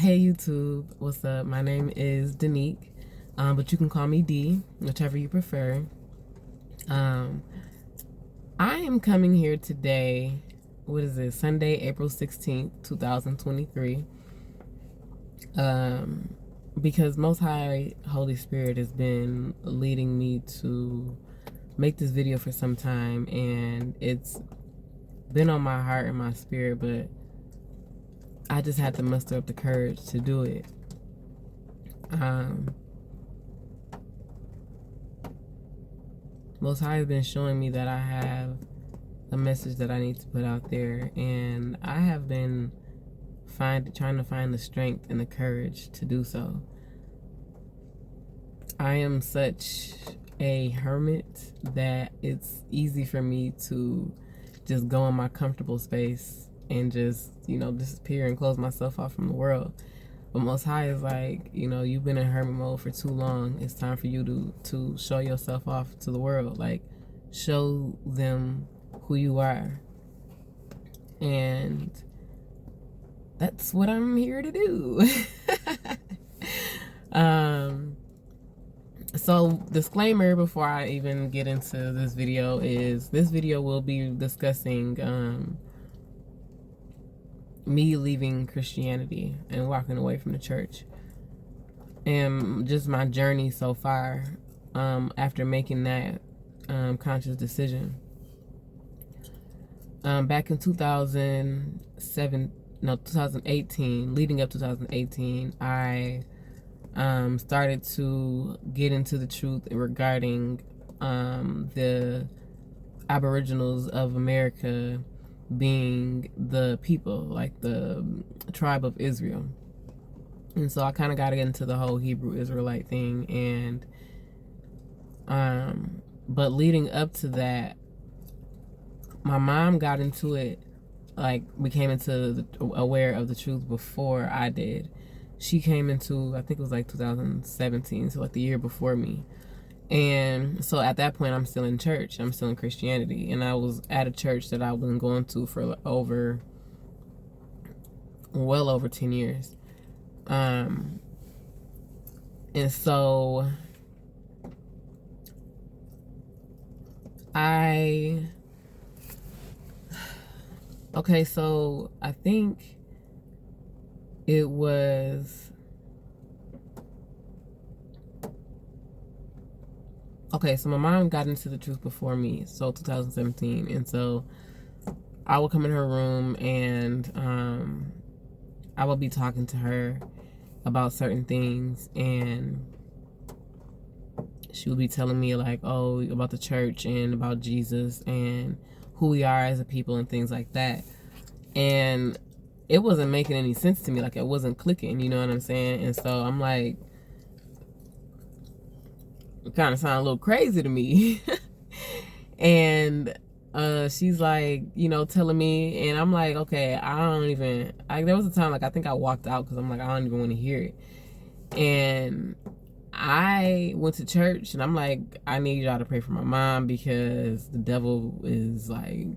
Hey YouTube, what's up? My name is Danique, but you can call me D, whichever you prefer. I am coming here today, what is it, Sunday, April 16th, 2023, because Most High Holy Spirit has been leading me to make this video for some time, and it's been on my heart and my spirit, but I just had to muster up the courage to do it. Most High has been showing me that I have a message that I need to put out there, and I have been trying to find the strength and the courage to do so. I am such a hermit that it's easy for me to just go in my comfortable space and just, disappear and close myself off from the world. But Most High is like, you've been in hermit mode for too long. It's time for you to show yourself off to the world. Like, show them who you are. And that's what I'm here to do. So, disclaimer before I even get into this video is this video will be discussing me leaving Christianity and walking away from the church, and just my journey so far after making that conscious decision. Back in 2018, leading up to 2018, I started to get into the truth regarding the Aboriginals of America being the people, like the tribe of Israel. And so I kind of got into the whole Hebrew Israelite thing, and but leading up to that, my mom got into it, like became aware of the truth before I did. She came into, I think it was like 2017, so like the year before me. And so at that point, I'm still in church. I'm still in Christianity. And I was at a church that I was going to for well over 10 years. And so so I think it was, so my mom got into the truth before me, so 2017, and so I would come in her room and I would be talking to her about certain things, and she would be telling me like, oh, about the church and about Jesus and who we are as a people and things like that. And it wasn't making any sense to me, like it wasn't clicking, you know what I'm saying? And so I'm like, it kind of sounded a little crazy to me. And she's like, telling me, and I'm like, okay, there was a time like I think I walked out because I'm like, I don't even want to hear it. And I went to church and I'm like, I need y'all to pray for my mom because the devil is like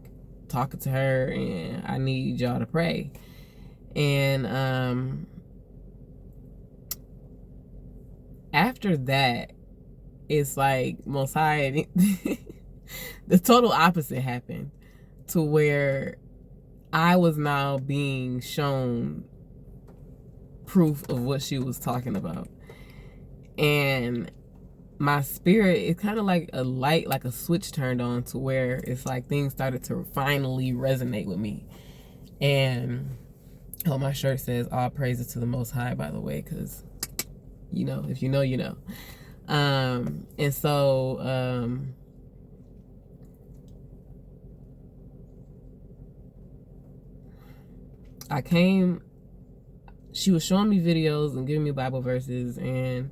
talking to her and I need y'all to pray. And after that, it's like Most High, the total opposite happened, to where I was now being shown proof of what she was talking about. And my spirit, it's kind of like a light, like a switch turned on, to where it's like things started to finally resonate with me. And my shirt says all praises to the Most High, by the way, because if you know, you know. And so she was showing me videos and giving me Bible verses and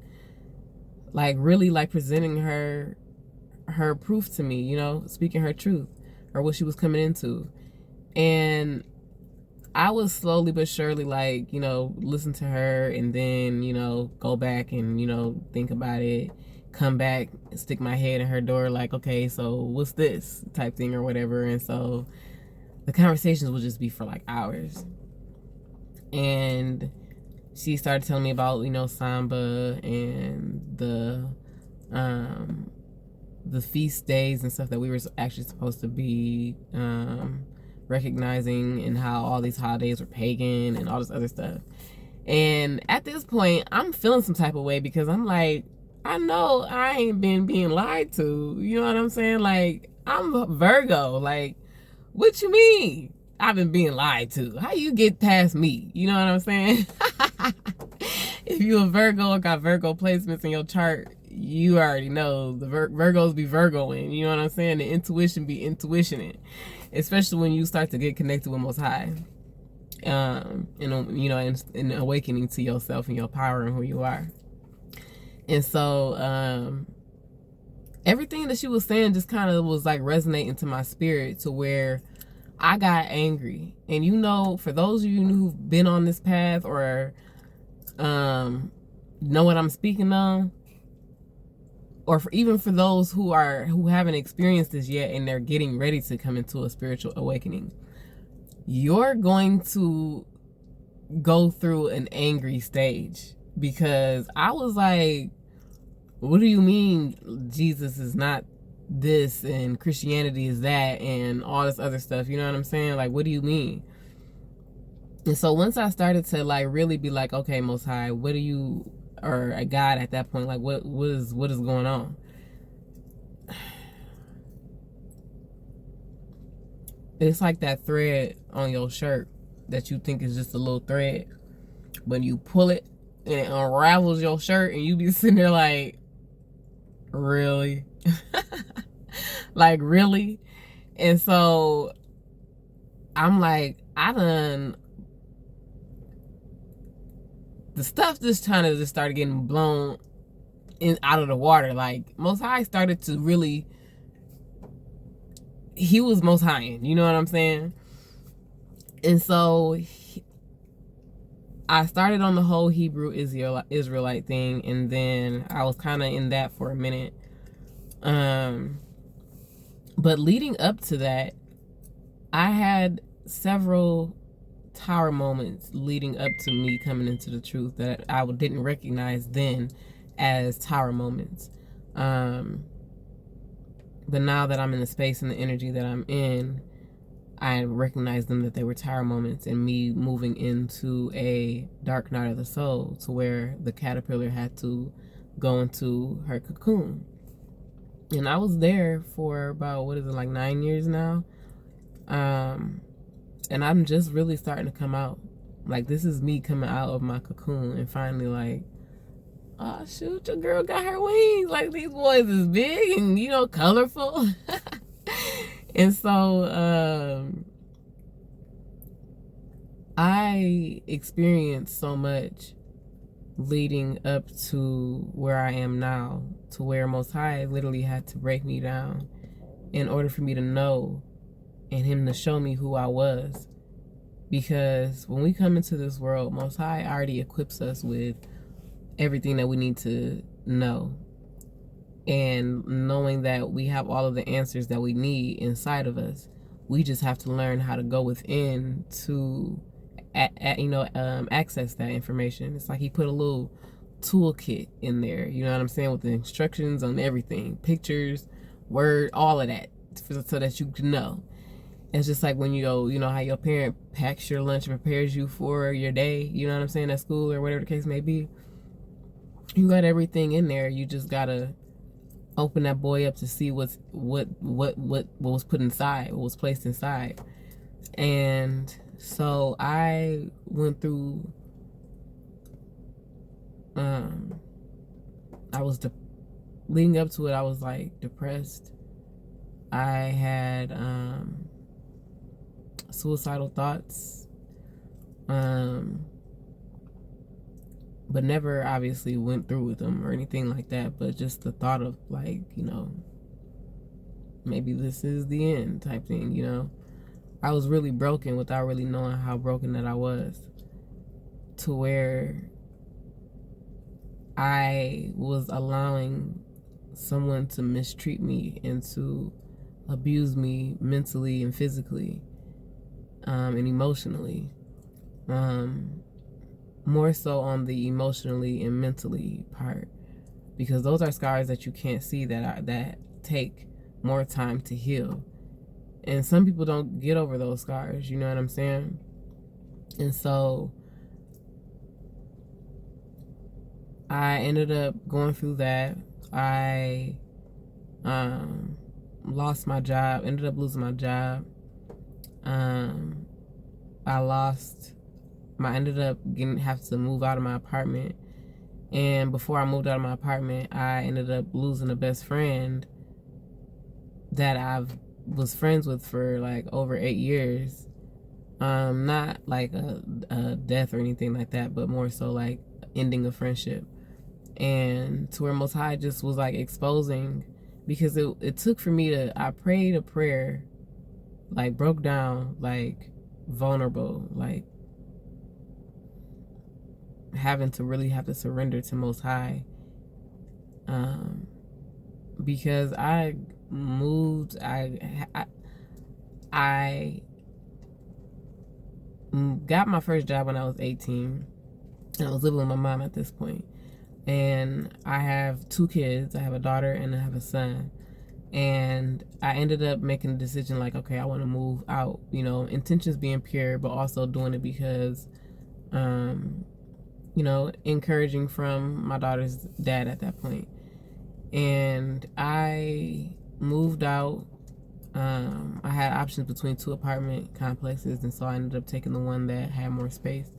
like really like presenting her proof to me, speaking her truth or what she was coming into. And I was slowly but surely like, listen to her and then, go back and, think about it, come back, stick my head in her door like, okay, so what's this type thing or whatever. And so the conversations would just be for like hours. And she started telling me about, Samba and the feast days and stuff that we were actually supposed to be recognizing, and how all these holidays were pagan and all this other stuff. And at this point, I'm feeling some type of way, because I'm like, I know I ain't been being lied to. You know what I'm saying? Like, I'm a Virgo. Like, what you mean I've been being lied to? How you get past me? You know what I'm saying? If you a Virgo or got Virgo placements in your chart, you already know the Virgos be Virgoing. You know what I'm saying? The intuition be intuitioning, especially when you start to get connected with Most High. In awakening to yourself and your power and who you are. And so everything that she was saying just kind of was like resonating to my spirit, to where I got angry. And for those of you who've been on this path, or know what I'm speaking on, or even for those who haven't experienced this yet and they're getting ready to come into a spiritual awakening, you're going to go through an angry stage. Because I was like, what do you mean Jesus is not this and Christianity is that and all this other stuff? You know what I'm saying? Like, what do you mean? And so once I started to like really be like, okay, Most High, what do you, or a God at that point, like what is going on? It's like that thread on your shirt that you think is just a little thread. When you pull it and it unravels your shirt, and you be sitting there like, really? Like, really? And so I'm like, the stuff just kind of just started getting blown out of the water. Like, Most High started to really, he was Most High, you know what I'm saying? And so I started on the whole Hebrew Israelite thing, and then I was kind of in that for a minute. But leading up to that, I had several tower moments leading up to me coming into the truth that I didn't recognize then as tower moments. But now that I'm in the space and the energy that I'm in, I recognized them, that they were tower moments, and me moving into a dark night of the soul, to where the caterpillar had to go into her cocoon. And I was there for about, 9 years now? And I'm just really starting to come out. Like, this is me coming out of my cocoon and finally like, oh shoot, your girl got her wings. Like, these boys is big and, colorful. And so I experienced so much leading up to where I am now, to where Most High literally had to break me down in order for me to know, and him to show me who I was. Because when we come into this world, Most High already equips us with everything that we need to know. And knowing that we have all of the answers that we need inside of us, we just have to learn how to go within to access that information. It's like he put a little toolkit in there, you know what I'm saying, with the instructions on everything, pictures, word, all of that, so that you can know. It's just like when you go, how your parent packs your lunch and prepares you for your day, you know what I'm saying, at school or whatever the case may be. You got everything in there. You just gotta open that boy up to see what was put inside, what was placed inside. And so I went through, leading up to it, I was like depressed. I had suicidal thoughts, but never obviously went through with them or anything like that. But just the thought of like, maybe this is the end type thing, I was really broken without really knowing how broken that I was, to where I was allowing someone to mistreat me and to abuse me mentally and physically, and emotionally. more so on the emotionally and mentally part, because those are scars that you can't see, that take more time to heal. And some people don't get over those scars, you know what I'm saying? And so I ended up going through that. I lost my job, ended up losing my job. I ended up have to move out of my apartment. And before I moved out of my apartment, I ended up losing a best friend that I was friends with for like over 8 years. Not like a death or anything like that, but more so like ending a friendship. And to where Most High just was like exposing, because it took for me I prayed a prayer, like broke down, like vulnerable, like having to really have to surrender to Most High. Because I moved, I got my first job when I was 18, and I was living with my mom at this point. And I have 2 kids. I have a daughter and I have a son. And I ended up making a decision like, okay, I want to move out. You know, intentions being pure, but also doing it because, you know, encouraging from my daughter's dad at that point. And I moved out. I had options between 2 apartment complexes, and so I ended up taking the one that had more space.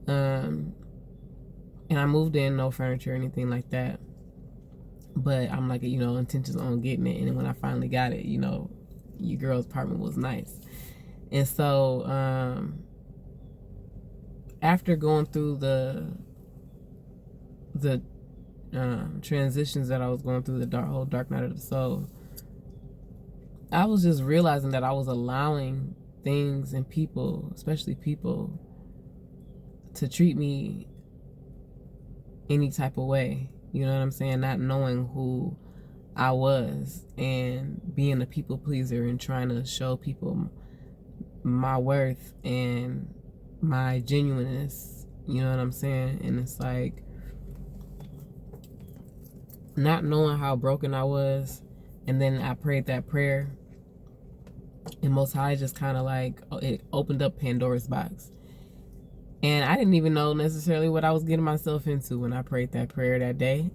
And I moved in, no furniture or anything like that. But I'm like, you know, intentions on getting it. And when I finally got it, you know, your girl's apartment was nice. And so after going through the transitions that I was going through, the whole dark night of the soul, I was just realizing that I was allowing things and people, especially people, to treat me any type of way. You know what I'm saying? Not knowing who I was and being a people pleaser and trying to show people my worth and my genuineness. You know what I'm saying? And it's like not knowing how broken I was. And then I prayed that prayer, and Most High just kind of like, it opened up Pandora's box. And I didn't even know necessarily what I was getting myself into when I prayed that prayer that day.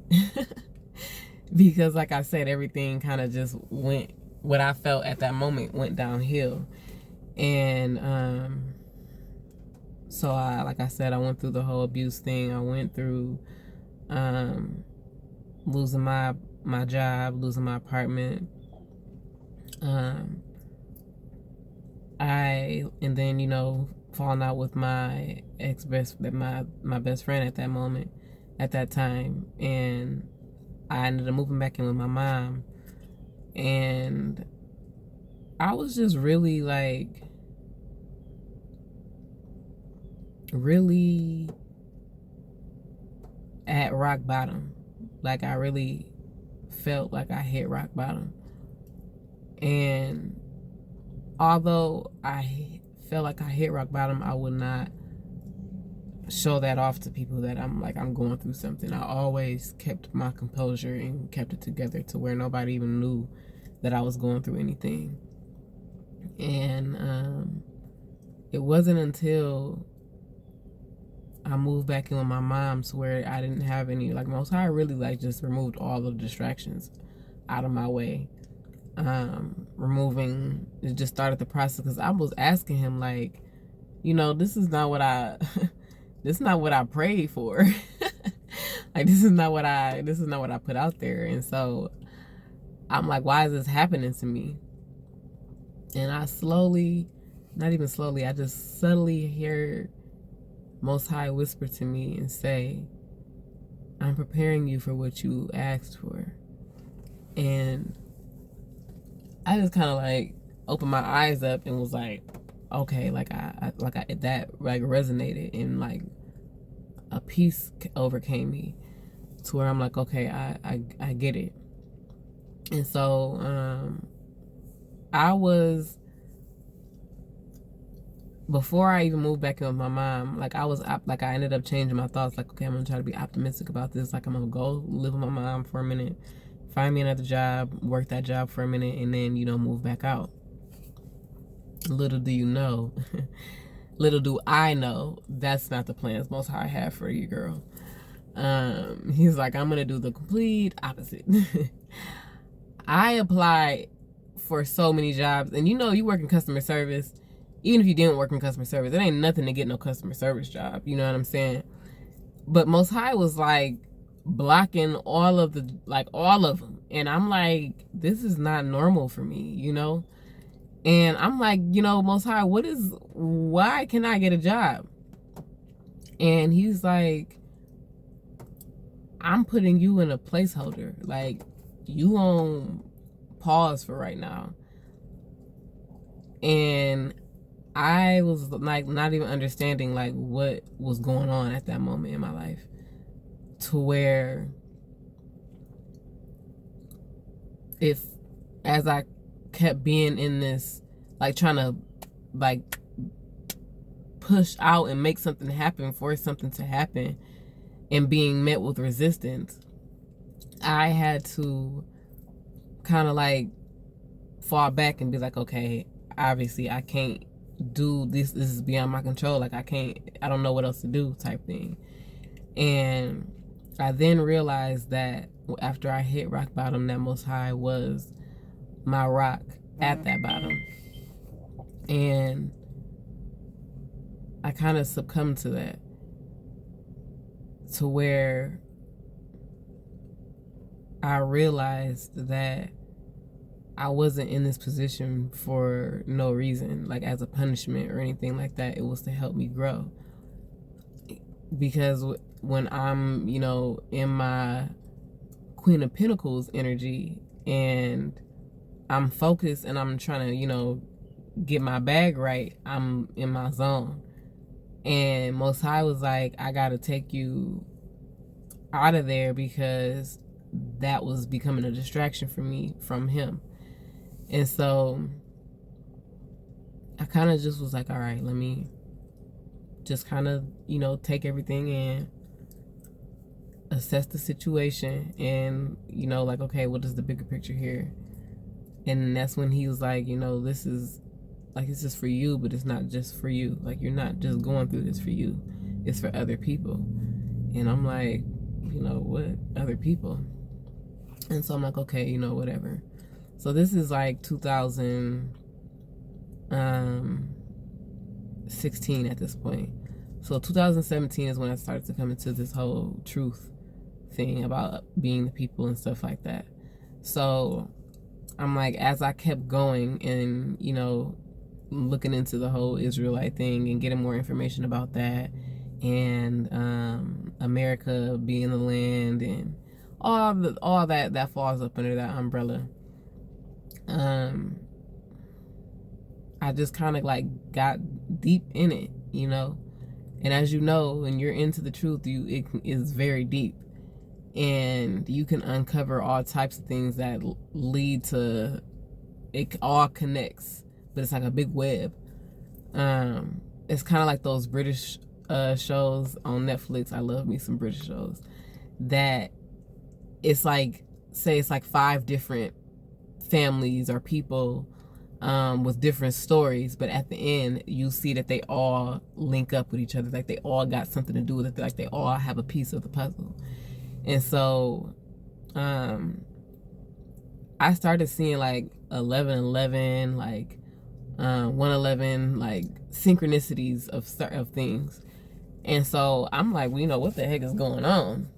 Because like I said, everything kind of just went, what I felt at that moment went downhill. And so like I said, I went through the whole abuse thing. I went through losing my job, losing my apartment. And then, you know, falling out with my my best friend at that moment, at that time. And I ended up moving back in with my mom. And I was just really like, really at rock bottom. Like I really felt like I hit rock bottom. And although I felt like I hit rock bottom, I would not show that off to people that I'm going through something. I always kept my composure and kept it together to where nobody even knew that I was going through anything. And it wasn't until I moved back in with my mom to where I didn't have any, like, Most High really like just removed all the distractions out of my way. It just started the process, because I was asking him, like, you know, this is not what I this is not what I prayed for. Like, this is not what I put out there. And so I'm like, why is this happening to me? And I slowly, not even slowly, I just subtly hear Most High whisper to me and say, I'm preparing you for what you asked for. And I just kind of like opened my eyes up and was like, okay, that resonated, and like a peace overcame me to where I'm like, okay, I get it. And so I was before I even moved back in with my mom, like I ended up changing my thoughts. Like, okay, I'm gonna try to be optimistic about this. Like, I'm gonna go live with my mom for a minute, find me another job, work that job for a minute, and then move back out. Little do you know, little do I know, that's not the plans Most High have for you, girl. He's like, I'm gonna do the complete opposite. I applied for so many jobs, and you work in customer service. Even if you didn't work in customer service, it ain't nothing to get no customer service job. You know what I'm saying? But Most High was like blocking all of them, and I'm like, this is not normal for me, And I'm like, Most High, why can I get a job? And he's like, I'm putting you in a placeholder. Like, you on pause for right now. And I was like not even understanding like what was going on at that moment in my life, to where if as I kept being in this, like trying to like push out and make something happen, for something to happen, and being met with resistance, I had to kind of like fall back and be like, okay, obviously I can't do this. This is beyond my control. Like, I don't know what else to do, type thing. And I then realized that after I hit rock bottom, that Most High was my rock at that bottom. And I kind of succumbed to that, to where I realized that I wasn't in this position for no reason, like as a punishment or anything like that. It was to help me grow. Because when I'm, in my Queen of Pentacles energy and I'm focused and I'm trying to, get my bag right, I'm in my zone. And Most High was like, I gotta take you out of there because that was becoming a distraction for me from him. And so I kind of just was like, all right, let me just kind of, take everything in, assess the situation, and, like, okay, what is the bigger picture here? And that's when he was like, this is for you, but it's not just for you. Like, you're not just going through this for you. It's for other people. And I'm like, what other people? And so I'm like, okay, whatever. So this is like 2016 at this point. So 2017 is when I started to come into this whole truth thing about being the people and stuff like that. So I'm like, as I kept going and, looking into the whole Israelite thing and getting more information about that, and America being the land and all that falls up under that umbrella. I just kind of like got deep in it, and as you know, when you're into the truth, it is very deep, and you can uncover all types of things that lead to, it all connects, but it's like a big web. It's kind of like those British shows on Netflix. I love me some British shows that it's like, say it's like 5 different families or people with different stories, but at the end you see that they all link up with each other. Like, they all got something to do with it. Like, they all have a piece of the puzzle. And so I started seeing like 11:11, like 1:11, like synchronicities of things. And so I'm like, well, what the heck is going on?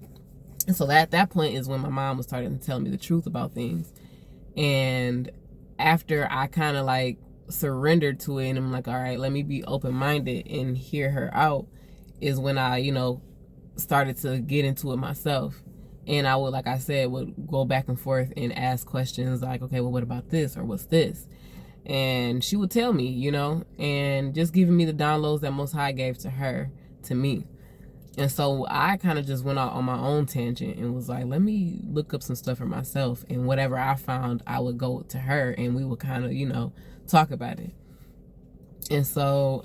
And so at that point is when my mom was starting to tell me the truth about things. And after I kind of like surrendered to it and I'm like, all right, let me be open-minded and hear her out, is when I, started to get into it myself. And I would, like I said, would go back and forth and ask questions like, okay, well, what about this? Or what's this? And she would tell me, and just giving me the downloads that Most High gave to her, to me. And so I kind of just went out on my own tangent and was like, let me look up some stuff for myself. And whatever I found, I would go to her and we would kind of, talk about it. And so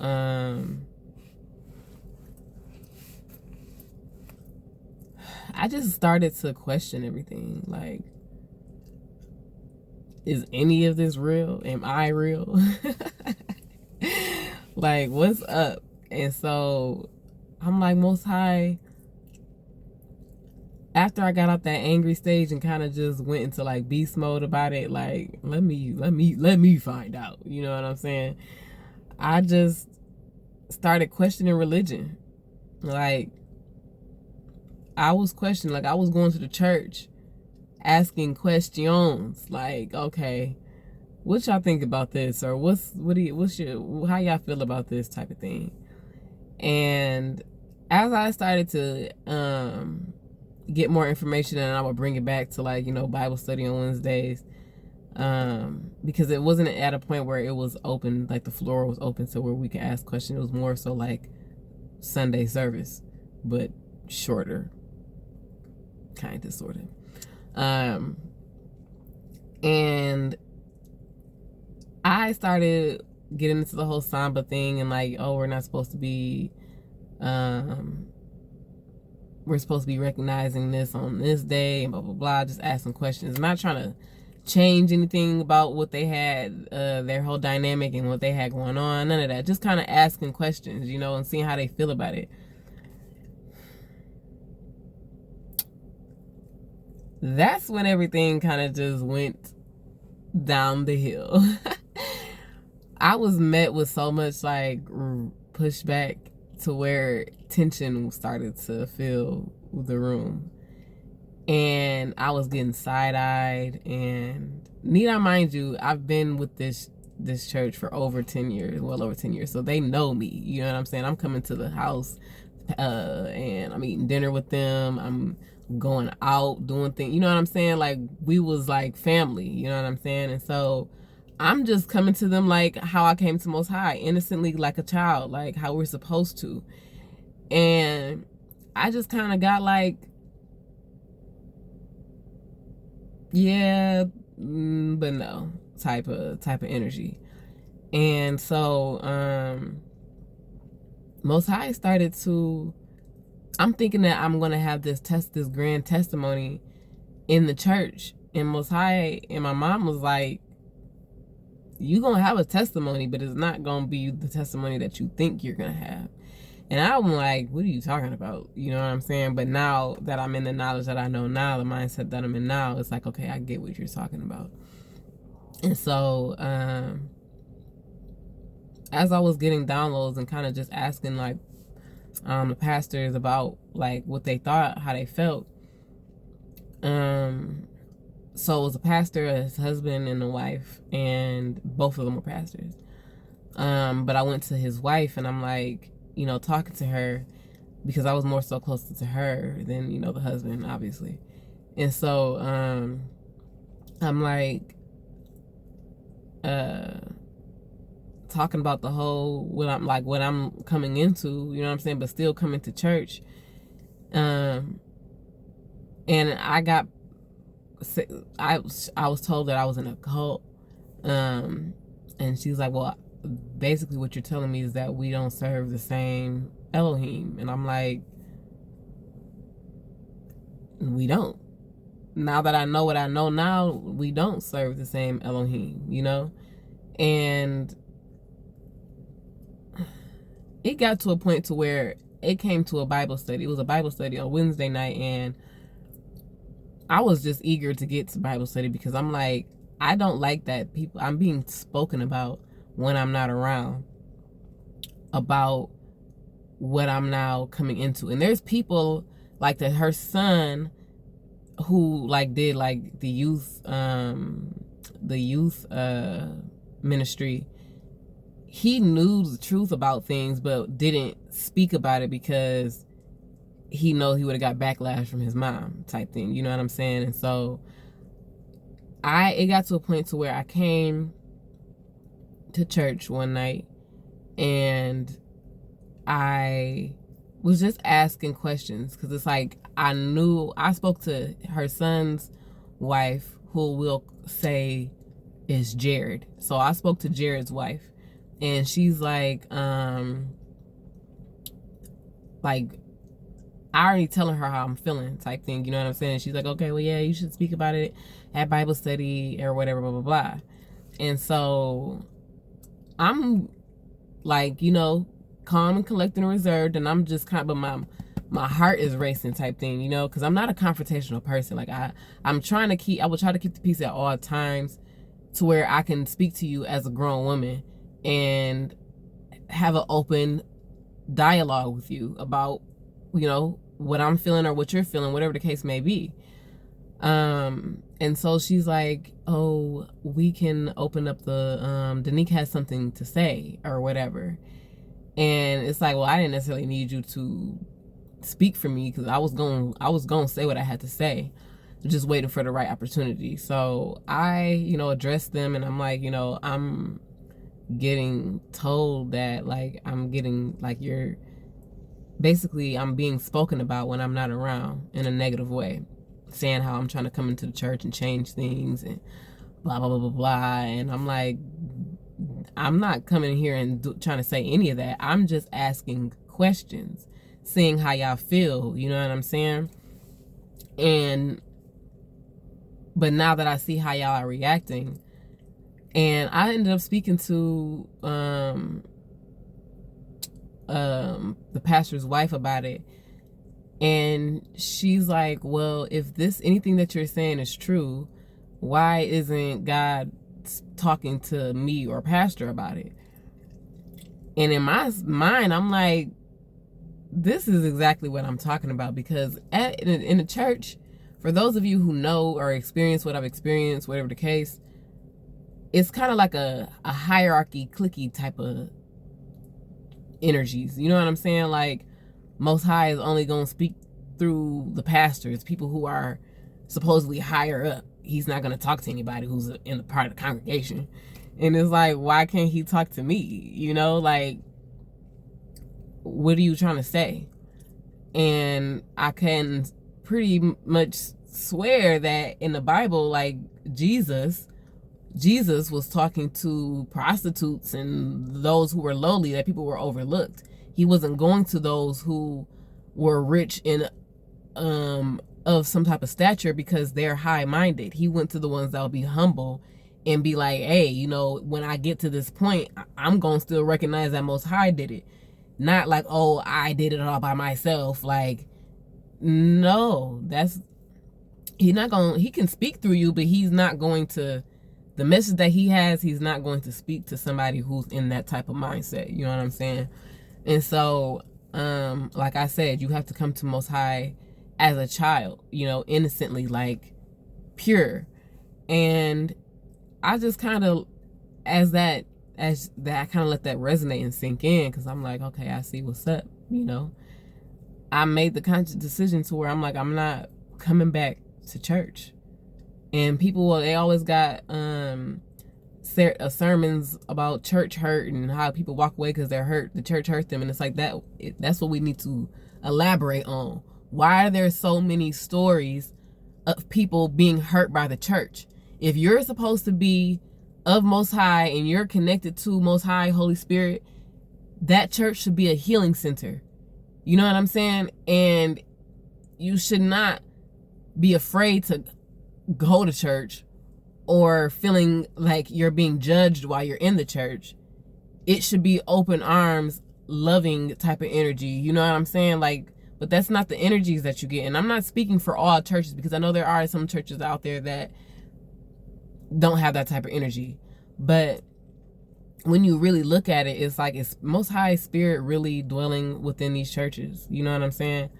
I just started to question everything. Like, is any of this real? Am I real? Like, what's up? And so I'm like, Most High, after I got out that angry stage and kind of just went into like beast mode about it, like, let me find out. You know what I'm saying? I just started questioning religion. Like, I was questioning, like, I was going to the church asking questions like, okay, what y'all think about this, or how y'all feel about this type of thing. And as I started to get more information, and I would bring it back to, like, Bible study on Wednesdays, because it wasn't at a point where it was open, like the floor was open so where we could ask questions. It was more so like Sunday service, but shorter, kind of, sort of. And I started getting into the whole Samba thing, and like, oh, we're supposed to be recognizing this on this day, and blah blah blah, just asking questions, not trying to change anything about what they had, their whole dynamic and what they had going on, none of that, just kind of asking questions, and seeing how they feel about it. That's when everything kind of just went down the hill. I was met with so much like pushback to where tension started to fill the room, and I was getting side-eyed. And need I mind you, I've been with this church for over 10 years, well over 10 years, so they know me. You know what I'm saying? I'm coming to the house, and I'm eating dinner with them. I'm going out doing things. You know what I'm saying? Like, we was like family. You know what I'm saying? And so I'm just coming to them like how I came to Most High, innocently, like a child, like how we're supposed to. And I just kind of got like, yeah, but no type of energy. And so Most High started to, I'm thinking that I'm gonna have this grand testimony in the church, and Most High and my mom was like, you gonna have a testimony, but it's not gonna be the testimony that you think you're gonna have. And I'm like, what are you talking about? You know what I'm saying? But now that I'm in the knowledge that I know now, the mindset that I'm in now, it's like, okay, I get what you're talking about. And so as I was getting downloads and kind of just asking like the pastors about like what they thought, how they felt, so it was a pastor, his husband, and a wife, and both of them were pastors. But I went to his wife, and I'm like, talking to her, because I was more so closer to her than, the husband, obviously. And so I'm like talking about the whole, what I'm coming into, you know what I'm saying, but still coming to church. And I was told that I was in a cult. And she's like, well, basically what you're telling me is that we don't serve the same Elohim. And I'm like, we don't. Now that I know what I know now, we don't serve the same Elohim, And it got to a point to where it came to a Bible study. It was a Bible study on Wednesday night, and I was just eager to get to Bible study, because I'm like, I don't like that I'm being spoken about when I'm not around, about what I'm now coming into. And there's people like that, her son, who like did like the youth ministry. He knew the truth about things, but didn't speak about it because he knows he would have got backlash from his mom, type thing. You know what I'm saying? And so it got to a point to where I came to church one night, and I was just asking questions, because it's like, I spoke to her son's wife, who we'll say is Jared. So I spoke to Jared's wife, And she's like I already telling her how I'm feeling type thing, you know what I'm saying? She's like, okay, well, yeah, you should speak about it at Bible study or whatever, blah, blah, blah. And so I'm like, calm and collected and reserved, and I'm just kind of, but my heart is racing type thing, because I'm not a confrontational person. Like I will try to keep the peace at all times, to where I can speak to you as a grown woman and have an open dialogue with you about, what I'm feeling or what you're feeling, whatever the case may be. And so she's like, oh, we can open up the, Danique has something to say or whatever. And it's like, well, I didn't necessarily need you to speak for me, because I was going to say what I had to say, just waiting for the right opportunity. So I, addressed them, and I'm like, I'm getting told that, like, I'm getting, like, I'm being spoken about when I'm not around in a negative way, saying how I'm trying to come into the church and change things and blah, blah, blah, blah, blah. And I'm like, I'm not coming here and trying to say any of that. I'm just asking questions, seeing how y'all feel, you know what I'm saying? But now that I see how y'all are reacting, and I ended up speaking to the pastor's wife about it, and she's like, well, if anything that you're saying is true, why isn't God talking to me or pastor about it? And in my mind, I'm like, this is exactly what I'm talking about, because in the church, for those of you who know or experience what I've experienced, whatever the case, it's kind of like a hierarchy, cliquey type of energies. You know what I'm saying? Like, Most High is only going to speak through the pastors, people who are supposedly higher up. He's not going to talk to anybody who's in the part of the congregation. And it's like, why can't he talk to me? Like, what are you trying to say? And I can pretty much swear that in the Bible, like, Jesus was talking to prostitutes and those who were lowly, that people were overlooked. He wasn't going to those who were rich and of some type of stature because they're high-minded. He went to the ones that will be humble and be like, hey, when I get to this point, I'm going to still recognize that Most High did it. Not like, oh, I did it all by myself. Like, no, he can speak through you, but he's not going to, the message that he has, he's not going to speak to somebody who's in that type of mindset. You know what I'm saying? And so, like I said, you have to come to Most High as a child, innocently, like, pure. And I just kind of, I kind of let that resonate and sink in, because I'm like, okay, I see what's up. I made the conscious decision to where I'm like, I'm not coming back to church. And people, they always got sermons about church hurt and how people walk away because they're hurt. The church hurt them, and it's like that. That's what we need to elaborate on. Why are there so many stories of people being hurt by the church? If you're supposed to be of Most High and you're connected to Most High, Holy Spirit, that church should be a healing center. You know what I'm saying? And you should not be afraid to go to church or feeling like you're being judged while you're in the church. It should be open arms, loving type of energy. You know what I'm saying? Like, but that's not the energies that you get. And I'm not speaking for all churches, because I know there are some churches out there that don't have that type of energy. But when you really look at it, it's like, it's Most High Spirit really dwelling within these churches. You know what I'm saying?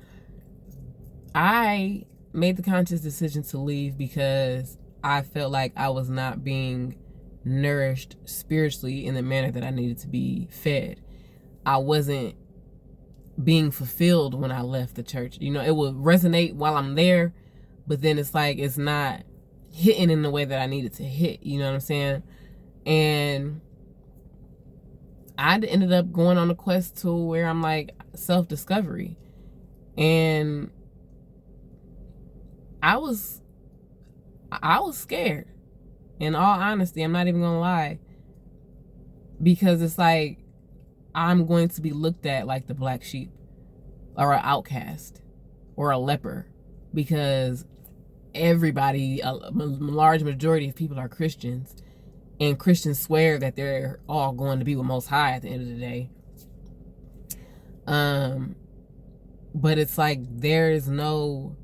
I made the conscious decision to leave because I felt like I was not being nourished spiritually in the manner that I needed to be fed. I wasn't being fulfilled when I left the church. It would resonate while I'm there, but then it's like, it's not hitting in the way that I needed to hit. You know what I'm saying? And I ended up going on a quest to where I'm like, self-discovery. And I was scared. In all honesty, I'm not even gonna lie. because it's like I'm going to be looked at like the black sheep or an outcast or a leper, because everybody, a large majority of people are Christians, and Christians swear that they're all going to be with Most High at the end of the day. But it's like there is no,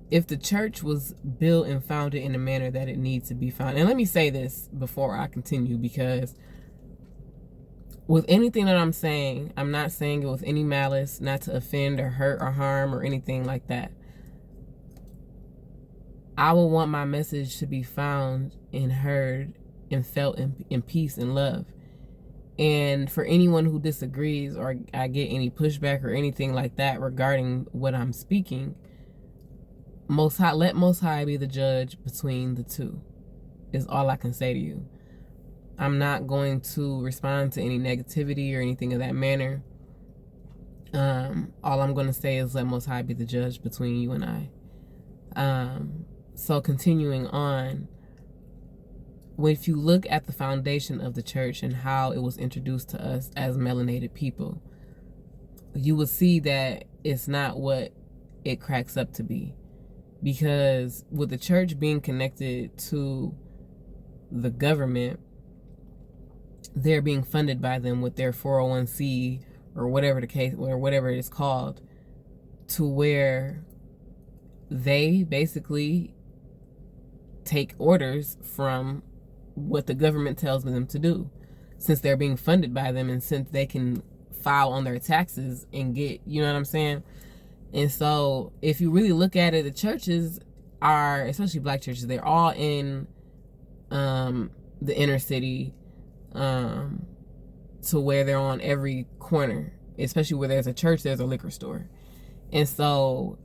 if the church was built and founded in the manner that it needs to be founded. And let me say this before I continue, because with anything that I'm saying, I'm not saying it with any malice, not to offend or hurt or harm or anything like that. I will want my message to be found and heard and felt in peace and love. And for anyone who disagrees or I get any pushback or anything like that regarding what I'm speaking, Most High, let Most High be the judge between the two, is all I can say to you. I'm not going to respond to any negativity or anything of that manner. All I'm going to say is let Most High be the judge between you and I. So continuing on, if you look at the foundation of the church and how it was introduced to us as melanated people, you will see that it's not what it cracks up to be. Because with the church being connected to the government, they're being funded by them with their 401c or whatever the case, or whatever it is called, to where they basically take orders from what the government tells them to do, since they're being funded by them and since they can file on their taxes and get, you know what I'm saying? And so if you really look at it, the churches are, especially black churches, they're all in the inner city, to where they're on every corner, especially where there's a church, there's a liquor store. And so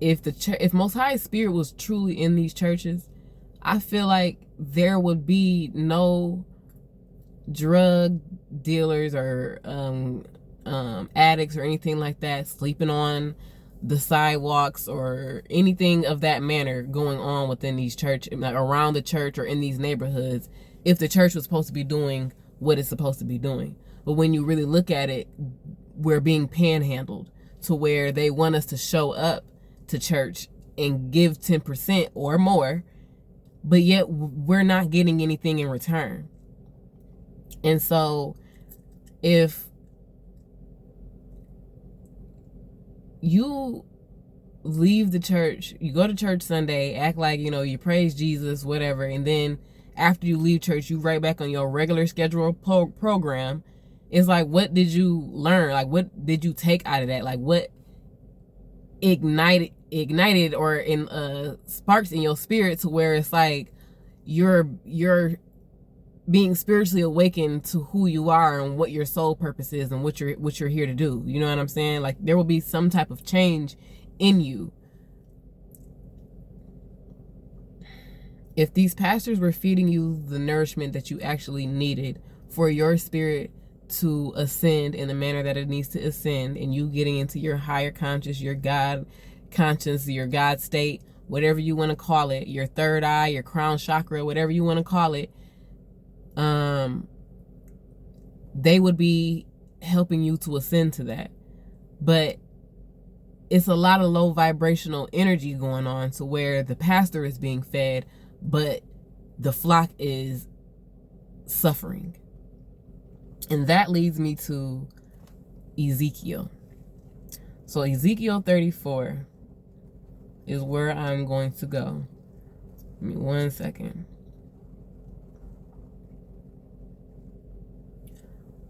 if Most High Spirit was truly in these churches, I feel like there would be no drug dealers or addicts or anything like that sleeping on the sidewalks or anything of that manner going on within these churches, like around the church or in these neighborhoods, if the church was supposed to be doing what it's supposed to be doing. But when you really look at it, we're being panhandled to where they want us to show up to church and give 10% or more, but yet we're not getting anything in return. And so if you leave the church, you go to church Sunday, act like, you know, you praise Jesus, whatever, and then after you leave church, you right back on your regular scheduled program, it's like, what did you learn? Like, what did you take out of that? Like, what ignited or in sparks in your spirit to where it's like you're being spiritually awakened to who you are and what your soul purpose is and what you're here to do. You know what I'm saying? Like, there will be some type of change in you. If these pastors were feeding you the nourishment that you actually needed for your spirit to ascend in the manner that it needs to ascend, and you getting into your higher conscious, your God conscience, your God state, whatever you want to call it, your third eye, your crown chakra, whatever you want to call it, they would be helping you to ascend to that. But it's a lot of low vibrational energy going on to where the pastor is being fed, but the flock is suffering. And that leads me to Ezekiel. So Ezekiel 34 is where I'm going to go. Give me 1 second.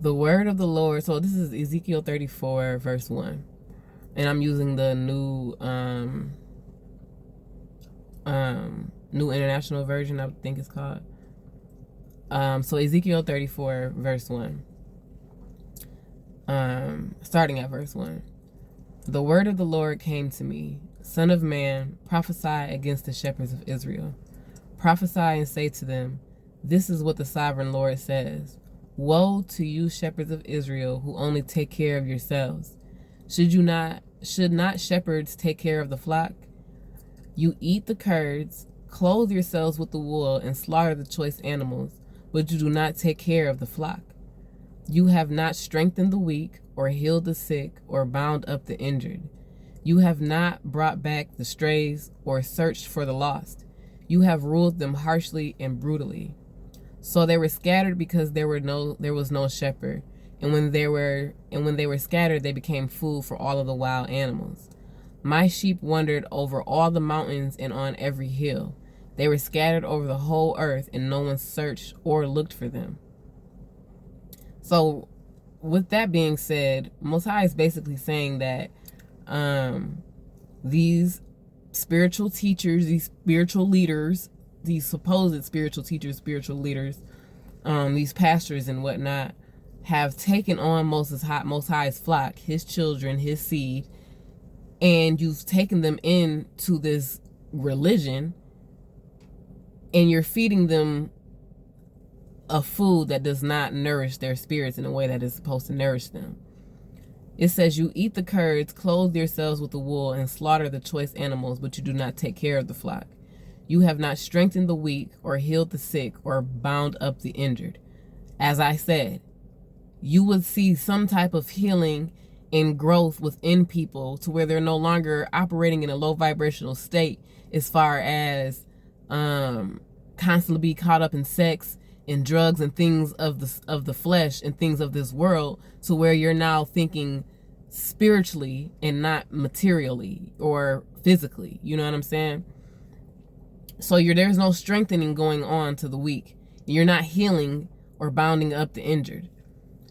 The word of the Lord. So this is Ezekiel 34 verse 1. And I'm using the New International Version, I think it's called. So Ezekiel 34 verse 1. Starting at verse 1. The word of the Lord came to me, Son of man, prophesy against the shepherds of Israel. Prophesy and say to them, this is what the sovereign Lord says. Woe to you, shepherds of Israel, who only take care of yourselves. Should not shepherds take care of the flock? You eat the curds, clothe yourselves with the wool and slaughter the choice animals, but you do not take care of the flock. You have not strengthened the weak, or healed the sick, or bound up the injured. You have not brought back the strays, or searched for the lost. You have ruled them harshly and brutally. So they were scattered because there was no shepherd, and when they were scattered, they became food for all of the wild animals. My sheep wandered over all the mountains and on every hill. They were scattered over the whole earth, and no one searched or looked for them. So, with that being said, Most High is basically saying that these spiritual teachers, these spiritual leaders, these supposed spiritual teachers, spiritual leaders, these pastors and whatnot, have taken on Most High's flock, his children, his seed, and you've taken them into this religion, and you're feeding them a food that does not nourish their spirits in a way that is supposed to nourish them. It says, you eat the curds, clothe yourselves with the wool, and slaughter the choice animals, but you do not take care of the flock. You have not strengthened the weak, or healed the sick, or bound up the injured. As I said, you would see some type of healing and growth within people to where they're no longer operating in a low vibrational state as far as constantly be caught up in sex and drugs and things of the flesh and things of this world, to where you're now thinking spiritually and not materially or physically. You know what I'm saying? So there's no strengthening going on to the weak. You're not healing or bounding up the injured.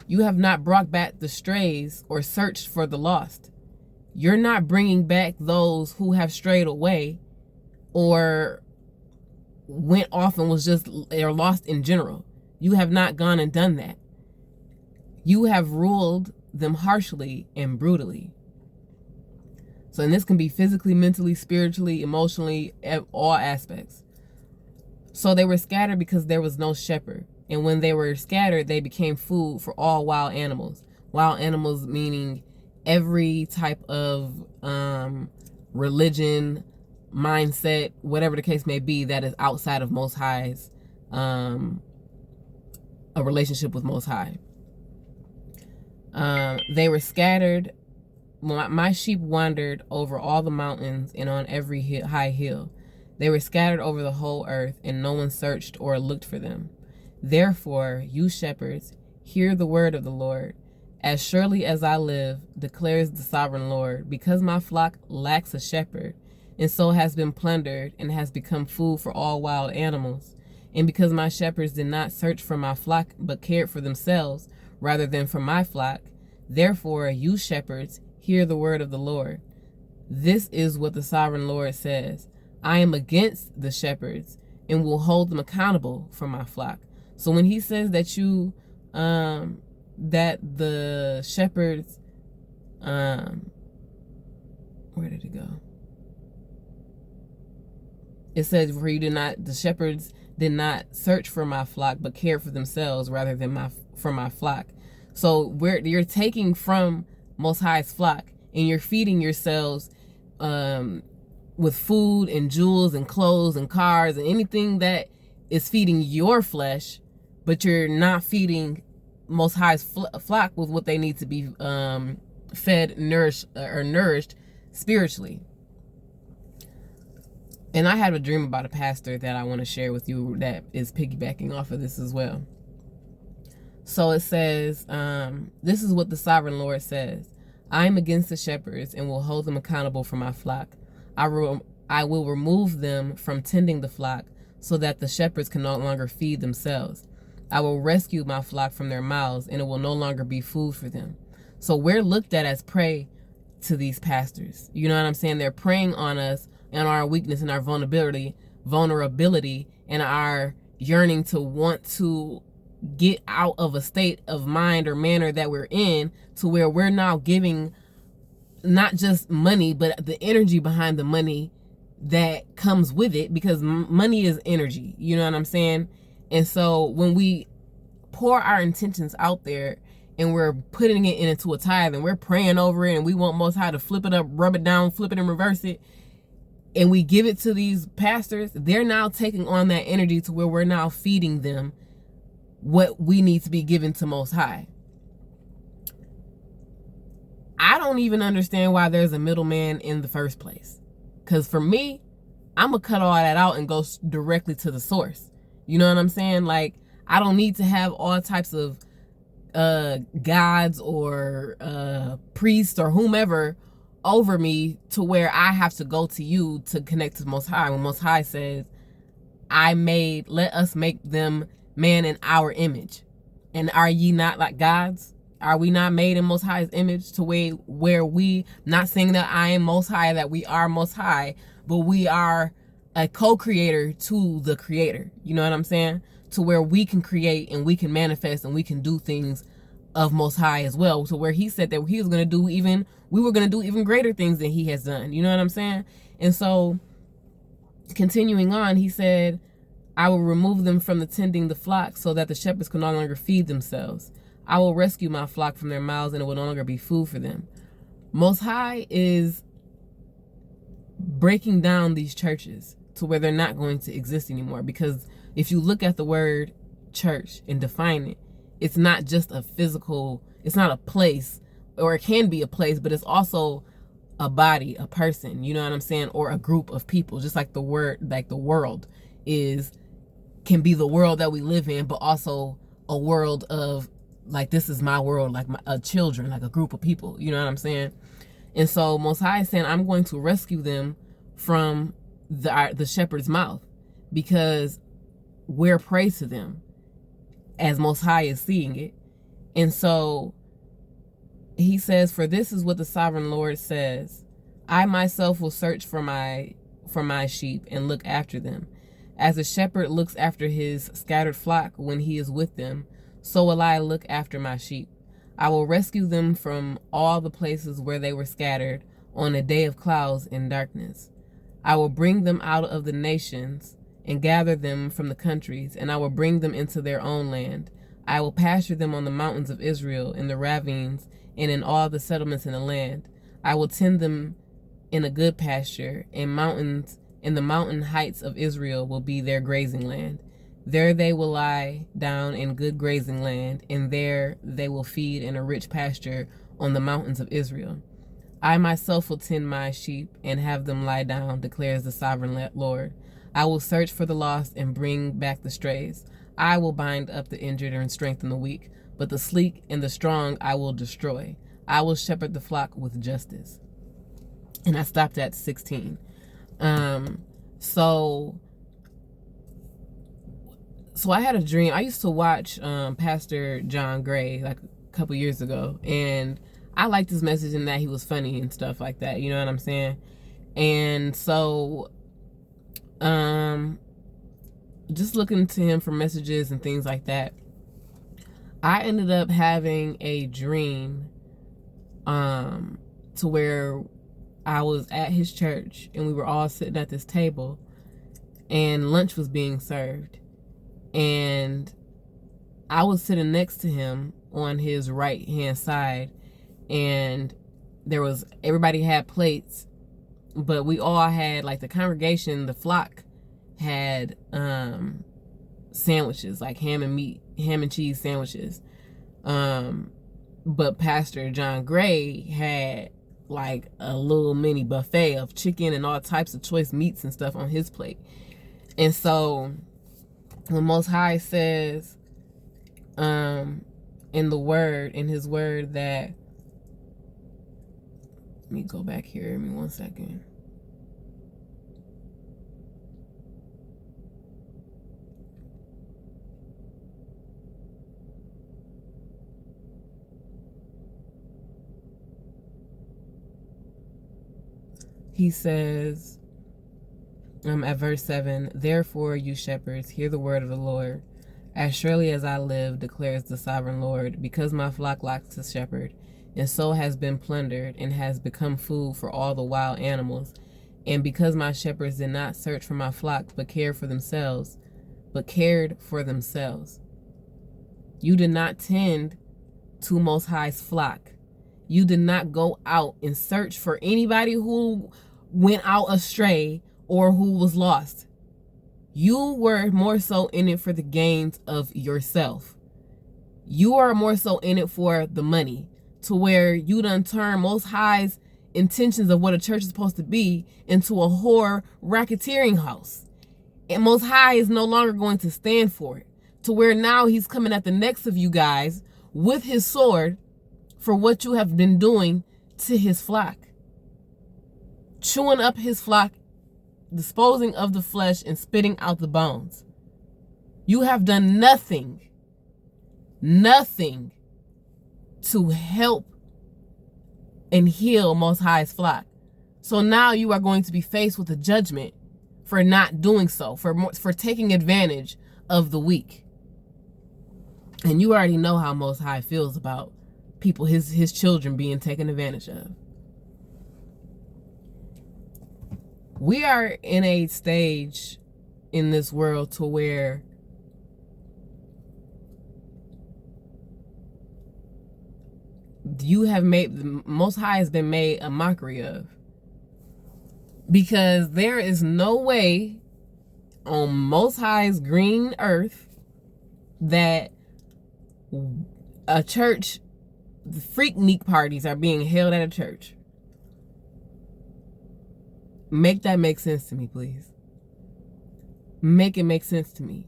You have not brought back the strays or searched for the lost. You're not bringing back those who have strayed away or went off and they're lost in general. You have not gone and done that. You have ruled them harshly and brutally. So, and this can be physically, mentally, spiritually, emotionally, all aspects. So they were scattered because there was no shepherd. And when they were scattered, they became food for all wild animals. Wild animals meaning every type of religion, mindset, whatever the case may be, that is outside of Most High's, a relationship with Most High. They were scattered. My sheep wandered over all the mountains and on every high hill. They were scattered over the whole earth, and no one searched or looked for them. Therefore, you shepherds, hear the word of the Lord. As surely as I live, declares the sovereign Lord, because my flock lacks a shepherd, and so has been plundered and has become food for all wild animals, and because my shepherds did not search for my flock but cared for themselves rather than for my flock, therefore you shepherds, hear the word of the Lord. This is what the sovereign Lord says. I am against the shepherds and will hold them accountable for my flock. So when he says that that the shepherds, where did it go? It says, the shepherds did not search for my flock, but cared for themselves rather than for my flock. So you're taking from Most High's flock, and you're feeding yourselves with food and jewels and clothes and cars and anything that is feeding your flesh, but you're not feeding Most High's flock with what they need to be fed, nourished spiritually. And I had a dream about a pastor that I want to share with you that is piggybacking off of this as well. So it says, this is what the sovereign Lord says. I am against the shepherds and will hold them accountable for my flock. I will remove them from tending the flock so that the shepherds can no longer feed themselves. I will rescue my flock from their mouths, and it will no longer be food for them. So we're looked at as prey to these pastors. You know what I'm saying? They're preying on us and our weakness and our vulnerability and our yearning to want to get out of a state of mind or manner that we're in, to where we're now giving not just money, but the energy behind the money that comes with it, because money is energy. You know what I'm saying? And so when we pour our intentions out there and we're putting it into a tithe and we're praying over it and we want Most High to flip it up, rub it down, flip it and reverse it, and we give it to these pastors, they're now taking on that energy to where we're now feeding them what we need to be given to Most High. I don't even understand why there's a middleman in the first place. Because for me, I'm going to cut all that out and go directly to the source. You know what I'm saying? Like, I don't need to have all types of gods or priests or whomever over me to where I have to go to you to connect to the Most High. When Most High says, let us make them man in our image. And are ye not like gods? Are we not made in Most High's image to where we, not saying that I am Most High, that we are Most High, but we are a co-creator to the creator. You know what I'm saying? To where we can create and we can manifest and we can do things of Most High as well. To where he said that we were going to do even greater things than he has done. You know what I'm saying? And so, continuing on, he said, I will remove them from the tending the flock so that the shepherds can no longer feed themselves. I will rescue my flock from their mouths and it will no longer be food for them. Most High is breaking down these churches to where they're not going to exist anymore. Because if you look at the word church and define it, it's not just a physical, it's not a place, or it can be a place, but it's also a body, a person, you know what I'm saying? Or a group of people, just like the world can be the world that we live in, but also a world of, like, this is my world, like children, like a group of people, you know what I'm saying? And so Most High is saying, I'm going to rescue them from the shepherd's mouth, because we're prey to them as Most High is seeing it. And so he says, for this is what the sovereign Lord says, I myself will search for my sheep and look after them. As a shepherd looks after his scattered flock when he is with them, so will I look after my sheep. I will rescue them from all the places where they were scattered on a day of clouds and darkness. I will bring them out of the nations and gather them from the countries, and I will bring them into their own land. I will pasture them on the mountains of Israel, in the ravines, and in all the settlements in the land. I will tend them in a good pasture, and the mountain heights of Israel will be their grazing land. There they will lie down in good grazing land, and there they will feed in a rich pasture on the mountains of Israel. I myself will tend my sheep and have them lie down, declares the sovereign Lord. I will search for the lost and bring back the strays. I will bind up the injured and strengthen the weak, but the sleek and the strong I will destroy. I will shepherd the flock with justice. And I stopped at 16. So I had a dream. I used to watch Pastor John Gray like a couple years ago, and I liked his message in that he was funny and stuff like that. You know what I'm saying? And so, just looking to him for messages and things like that, I ended up having a dream to where I was at his church and we were all sitting at this table and lunch was being served. And I was sitting next to him on his right hand side, and everybody had plates, but we all had, like, the congregation, the flock had sandwiches, like ham and cheese sandwiches. But Pastor John Gray had like a little mini buffet of chicken and all types of choice meats and stuff on his plate. And so when Most High says in his word that, let me go back here, give me 1 second. He says, at verse 7, therefore, you shepherds, hear the word of the Lord. As surely as I live, declares the sovereign Lord, because my flock lacks a shepherd, and so has been plundered, and has become food for all the wild animals, and because my shepherds did not search for my flock, but cared for themselves. You did not tend to Most High's flock. You did not go out and search for anybody who went out astray or who was lost. You were more so in it for the gains of yourself. You are more so in it for the money, to where you done turn Most High's intentions of what a church is supposed to be into a whore racketeering house. And Most High is no longer going to stand for it, to where now he's coming at the necks of you guys with his sword for what you have been doing to his flock. Chewing up his flock, disposing of the flesh, and spitting out the bones. You have done nothing to help and heal Most High's flock. So now you are going to be faced with a judgment for not doing so, for taking advantage of the weak. And you already know how Most High feels about people, his children being taken advantage of. We are in a stage in this world to where the Most High has been made a mockery of. Because there is no way on Most High's green earth that a church, the freaknik parties are being held at a church. Make that make sense to me, please. Make it make sense to me.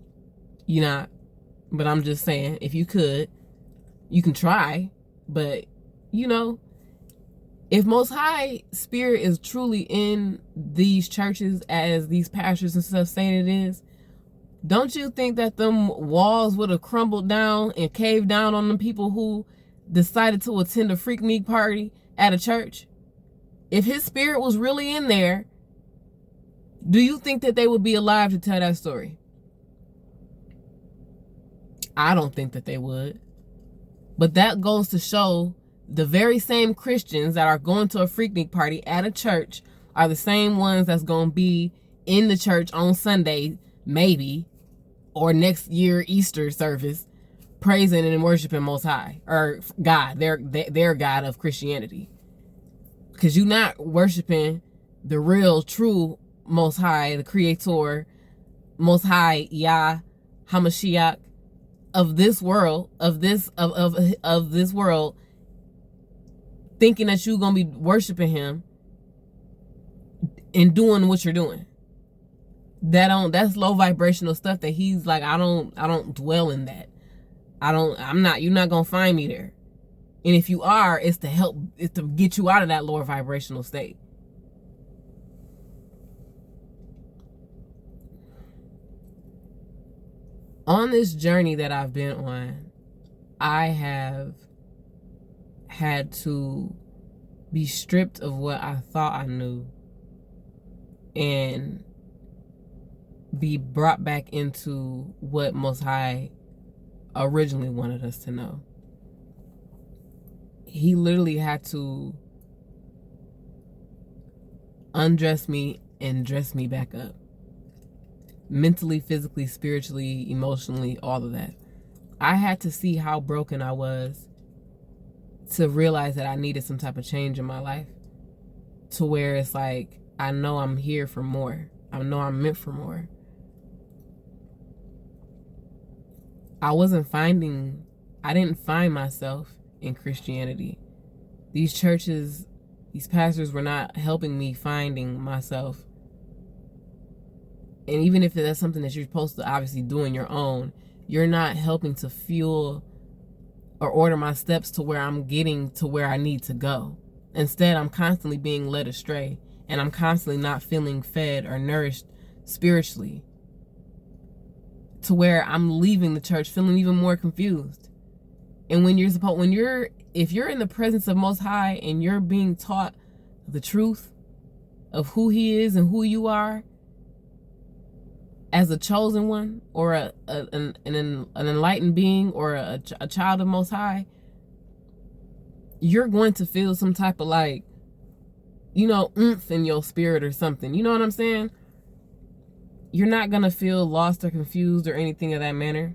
You're not, but I'm just saying, if you could, you can try, but if Most High Spirit is truly in these churches as these pastors and stuff say it is, don't you think that them walls would have crumbled down and caved down on the people who decided to attend a freaknik party at a church? If his spirit was really in there, do you think that they would be alive to tell that story? I don't think that they would. But that goes to show the very same Christians that are going to a freaknik party at a church are the same ones that's going to be in the church on Sunday, maybe, or next year Easter service, praising and worshiping Most High, or God, their God of Christianity. Because you're not worshiping the real, true Most High, the Creator, Most High, Yah, Hamashiach of this world, of this world, thinking that you're gonna be worshiping him and doing what you're doing. That's low vibrational stuff that he's like, I don't dwell in that. You're not gonna find me there. And if you are, it's to get you out of that lower vibrational state. On this journey that I've been on, I have had to be stripped of what I thought I knew and be brought back into what Most High originally wanted us to know. He literally had to undress me and dress me back up. Mentally, physically, spiritually, emotionally, all of that. I had to see how broken I was to realize that I needed some type of change in my life, to where it's like, I know I'm here for more. I know I'm meant for more. I didn't find myself in Christianity. These churches, these pastors were not helping me finding myself. And even if that's something that you're supposed to obviously do on your own, you're not helping to fuel or order my steps to where I'm getting to where I need to go. Instead, I'm constantly being led astray, and I'm constantly not feeling fed or nourished spiritually, to where I'm leaving the church feeling even more confused. And if you're in the presence of Most High and you're being taught the truth of who he is and who you are as a chosen one, or an enlightened being, or a child of Most High, you're going to feel some type of oomph in your spirit or something. You know what I'm saying? You're not going to feel lost or confused or anything of that manner.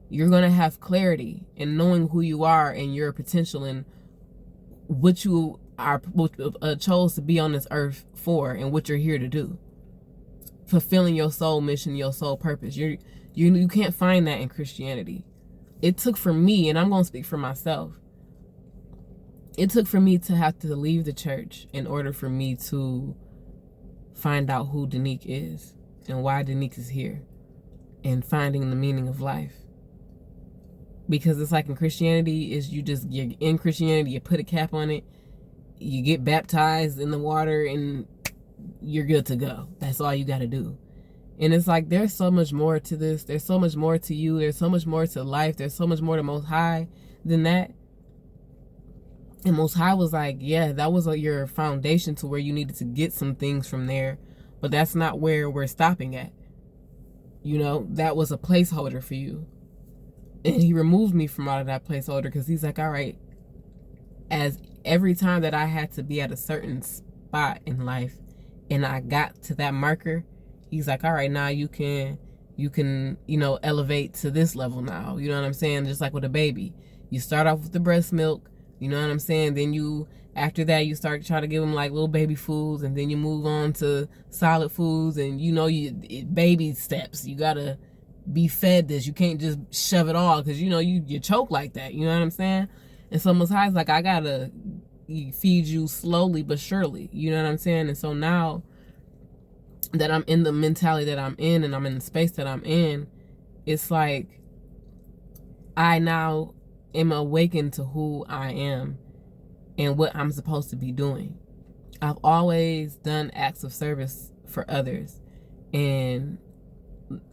You're going to have clarity in knowing who you are and your potential and what you are chose to be on this earth for and what you're here to do. fulfilling your soul mission, your soul purpose. You can't find that in Christianity. It took for me, and I'm going to speak for myself, it took for me to have to leave the church in order for me to find out who Danique is and why Danique is here and finding the meaning of life. Because it's like in Christianity, is you're in Christianity, you put a cap on it, you get baptized in the water, and you're good to go. That's all you got to do. And it's like, there's so much more to this. There's so much more to you. There's so much more to life. There's so much more to Most High than that. And Most High was like, yeah, that was your foundation to where you needed to get some things from there. But that's not where we're stopping at. You know, that was a placeholder for you. And he removed me from out of that placeholder because he's like, all right, as every time that I had to be at a certain spot in life and I got to that marker, he's like, all right, now you can, elevate to this level now. You know what I'm saying? Just like with a baby. You start off with the breast milk, you know what I'm saying? Then after that, you start trying to give them like little baby foods, and then you move on to solid foods, and baby steps. You gotta be fed this. You can't just shove it all because you choke like that. You know what I'm saying? And so Most High's like, I gotta feed you slowly but surely. You know what I'm saying? And so now that I'm in the mentality that I'm in, and I'm in the space that I'm in, it's like I now am awakened to who I am and what I'm supposed to be doing. I've always done acts of service for others, and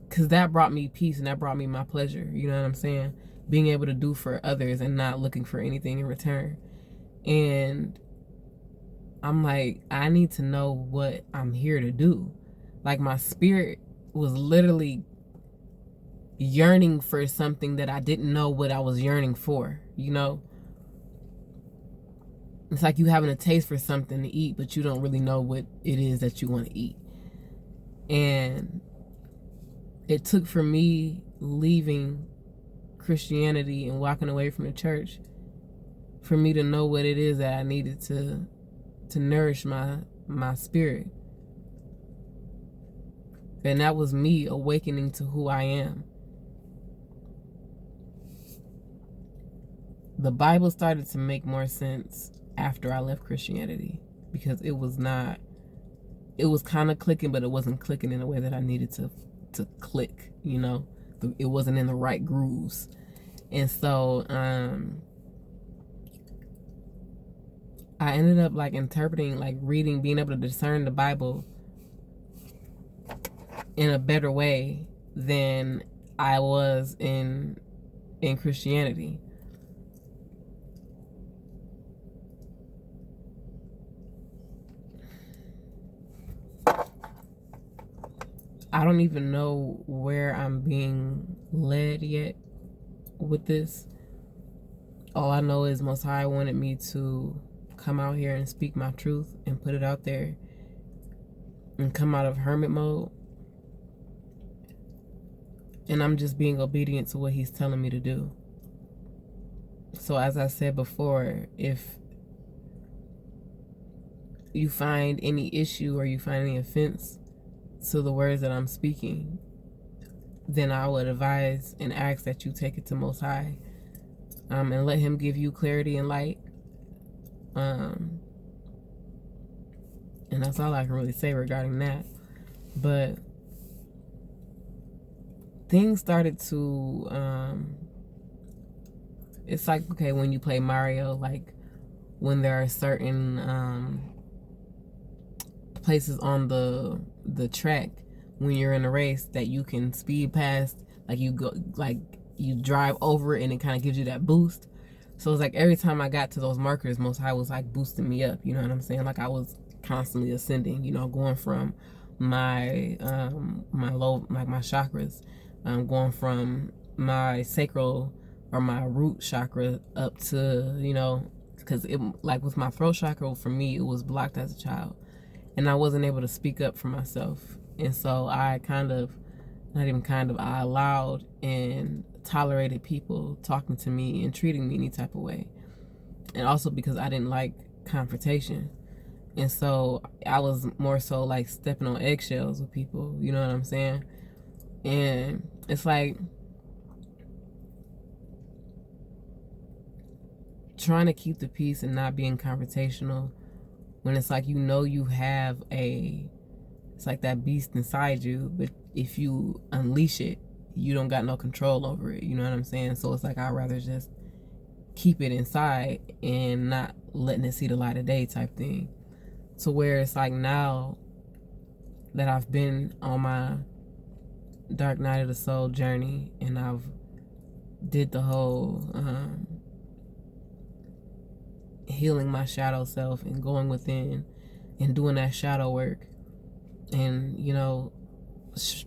because that brought me peace and that brought me my pleasure. You know what I'm saying? Being able to do for others and not looking for anything in return. And I'm like, I need to know what I'm here to do. Like, my spirit was literally yearning for something that I didn't know what I was yearning for, It's like you having a taste for something to eat, but you don't really know what it is that you want to eat. And it took for me leaving Christianity and walking away from the church for me to know what it is that I needed to nourish my spirit. And that was me awakening to who I am. The Bible started to make more sense after I left Christianity, because it was kind of clicking, but it wasn't clicking in a way that I needed to click, It wasn't in the right grooves. And so I ended up interpreting, reading, being able to discern the Bible in a better way than I was in Christianity. I don't even know where I'm being led yet with this. All I know is Most High wanted me to come out here and speak my truth and put it out there and come out of hermit mode. And I'm just being obedient to what he's telling me to do. So as I said before, if you find any issue or you find any offense to the words that I'm speaking, then I would advise and ask that you take it to Most High, and let him give you clarity and light. And that's all I can really say regarding that. But things started to, it's like, okay, when you play Mario, when there are certain places on the track when you're in a race that you can speed past, you drive over it and it kind of gives you that boost. So it's like every time I got to those markers, Most High was boosting me up, you know what I'm saying? I was constantly ascending, going from my my low, my chakras, going from my sacral or my root chakra up to, because it, with my throat chakra, for me, it was blocked as a child. And I wasn't able to speak up for myself. And so I I allowed and tolerated people talking to me and treating me any type of way. And also because I didn't like confrontation. And so I was more so like stepping on eggshells with people, you know what I'm saying? And it's like trying to keep the peace and not being confrontational when it's like, you have it's like that beast inside you, but if you unleash it, you don't got no control over it, you know what I'm saying? So it's like, I'd rather just keep it inside and not letting it see the light of day type thing. To where it's like, now that I've been on my dark night of the soul journey and I've did the whole healing my shadow self and going within and doing that shadow work, and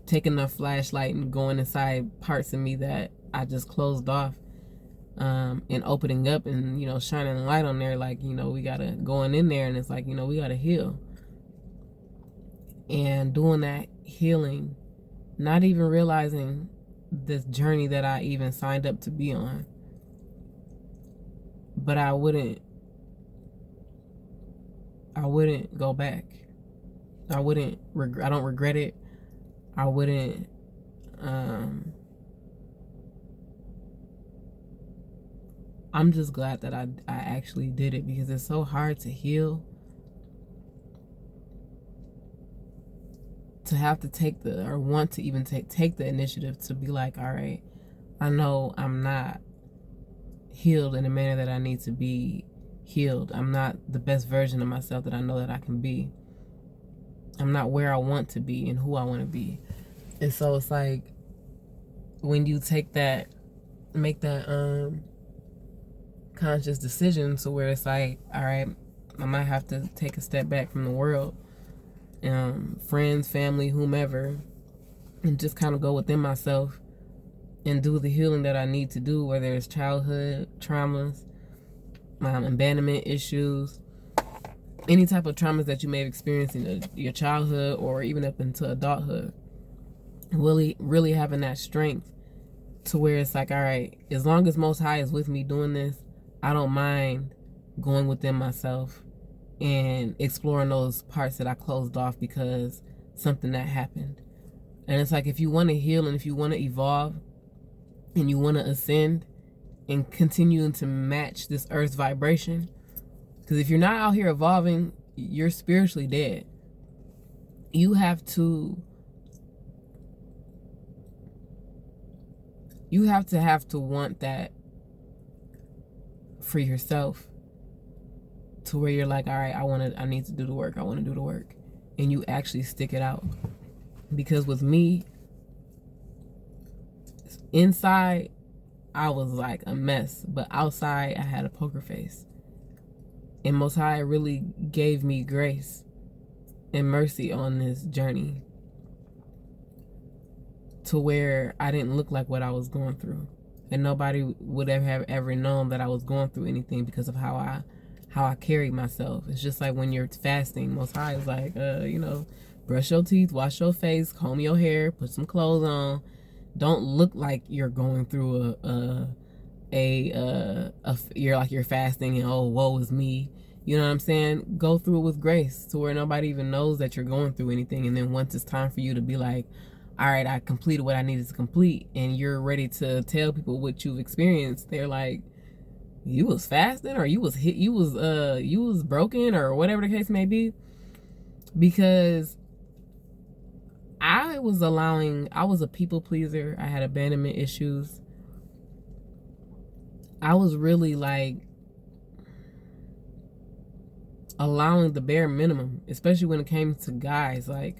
taking the flashlight and going inside parts of me that I just closed off, and opening up and shining a light on there, like we gotta going in there, and it's like we gotta heal, and doing that healing, not even realizing this journey that I even signed up to be on. But I wouldn't go back. I don't regret it. I wouldn't I'm just glad that I actually did it, because it's so hard to heal, to have to want to even take the initiative to be like, all right, I know I'm not healed in the manner that I need to be healed. I'm not the best version of myself that I know that I can be. I'm not where I want to be and who I want to be. And so it's like, when you make that conscious decision to where it's like, all right, I might have to take a step back from the world, friends, family, whomever, and just kind of go within myself and do the healing that I need to do, whether it's childhood traumas, abandonment issues, any type of traumas that you may have experienced in your childhood or even up into adulthood. Really having that strength to where it's like, all right, as long as Most High is with me doing this, I don't mind going within myself and exploring those parts that I closed off because something that happened. And it's like, if you want to heal and if you want to evolve and you want to ascend and continue to match this earth's vibration, because if you're not out here evolving, you're spiritually dead. You have to want that for yourself, to where you're like, all right, I need to do the work. I want to do the work. And you actually stick it out. Because with me, inside, I was like a mess. But outside, I had a poker face. And Most High really gave me grace and mercy on this journey, to where I didn't look like what I was going through. And nobody would have ever known that I was going through anything because of how I carried myself. It's just like when you're fasting, Most High is like, brush your teeth, wash your face, comb your hair, put some clothes on. Don't look like you're going through you're fasting and, oh, woe is me. You know what I'm saying? Go through it with grace, to where nobody even knows that you're going through anything. And then once it's time for you to be like, all right, I completed what I needed to complete, and you're ready to tell people what you've experienced, they're like, you was fasting, or you was broken, or whatever the case may be. Because I was a people pleaser. I had abandonment issues. I was really like allowing the bare minimum, especially when it came to guys. Like,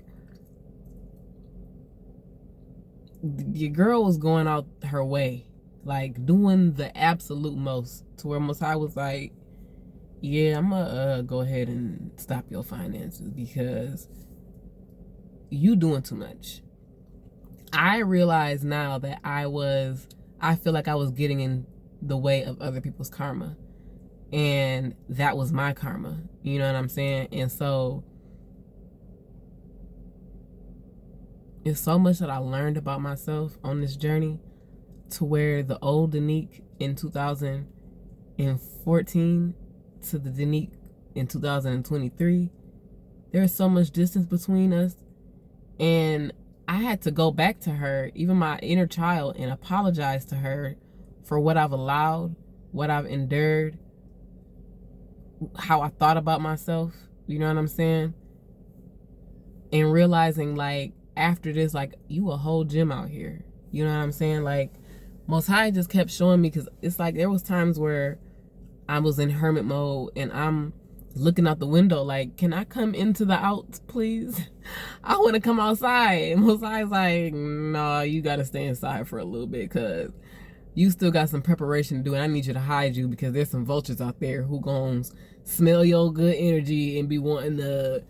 your girl was going out her way, like doing the absolute most, to where Most High was like, yeah, I'm gonna go ahead and stop your finances because you doing too much. I realize now that I feel like I was getting in the way of other people's karma, and that was my karma, you know what I'm saying? And so it's so much that I learned about myself on this journey, to where the old Danique in 2014 to the Danique in 2023. There's so much distance between us. And I had to go back to her, even my inner child, and apologize to her for what I've allowed, what I've endured, how I thought about myself. You know what I'm saying? And realizing, like, after this, like, you a whole gym out here. You know what I'm saying? Like, Most High just kept showing me, because it's like there was times where I was in hermit mode and I'm looking out the window like, can I come into the out, please? I want to come outside. And Most High's like, no, you got to stay inside for a little bit, because you still got some preparation to do, and I need you to hide you, because there's some vultures out there who gon' smell your good energy and be wanting to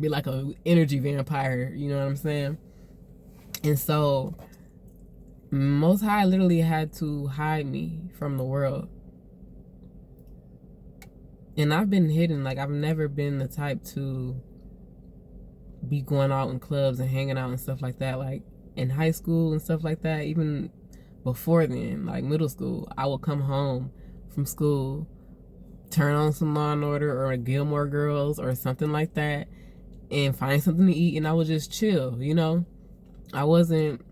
be like a energy vampire. You know what I'm saying? And so Most High literally had to hide me from the world. And I've been hidden. Like, I've never been the type to be going out in clubs and hanging out and stuff like that. Like, in high school and stuff like that, even before then, like middle school, I would come home from school, turn on some Law and Order or Gilmore Girls or something like that, and find something to eat, and I would just chill, you know? I wasn't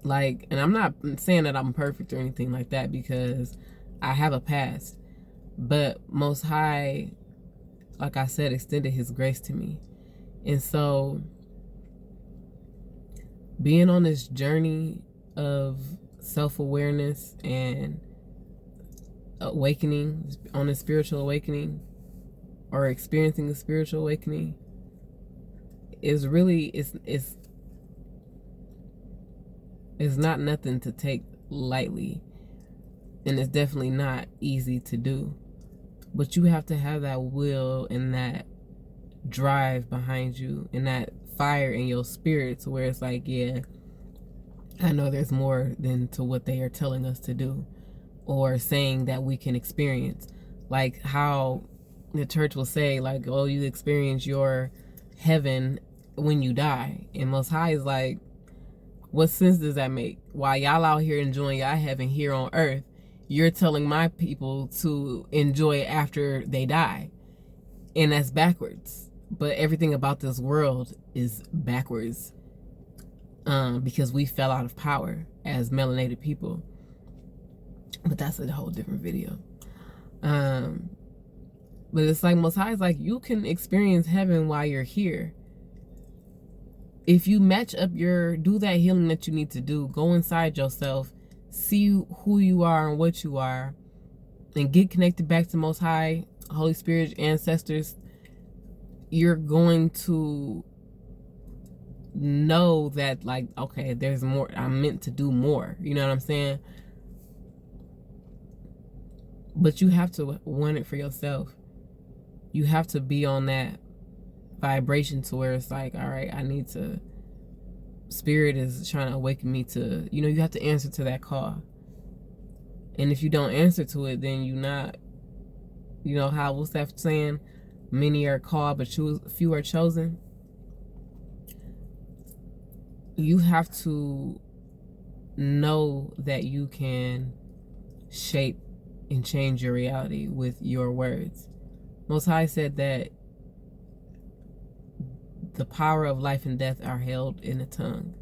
like, and I'm not saying that I'm perfect or anything like that, because I have a past. But Most High, like I said, extended his grace to me. And so being on this journey of self-awareness and awakening, on a spiritual awakening, or experiencing a spiritual awakening, is really, it's not nothing to take lightly. And it's definitely not easy to do. But you have to have that will and that drive behind you and that fire in your spirit, to where it's like, yeah, I know there's more than to what they are telling us to do or saying that we can experience. Like how the church will say, like, oh, you experience your heaven when you die. And Most High is like, what sense does that make? While y'all out here enjoying y'all heaven here on earth, you're telling my people to enjoy it after they die. And that's backwards. But everything about this world is backwards, because we fell out of power as melanated people. But that's a whole different video. But it's like Most High is like, you can experience heaven while you're here. If you match up do that healing that you need to do, go inside yourself, see who you are and what you are, and get connected back to Most High, Holy Spirit, ancestors, you're going to know that, like, okay, there's more. I'm meant to do more. You know what I'm saying? But you have to want it for yourself. You have to be on that vibration to where it's like, all right, I need to, Spirit is trying to awaken me to, you know, you have to answer to that call. And if you don't answer to it, then you're not, you know, how, what's that saying? Many are called, but few are chosen. You have to know that you can shape and change your reality with your words. Most High said that the power of life and death are held in the tongue.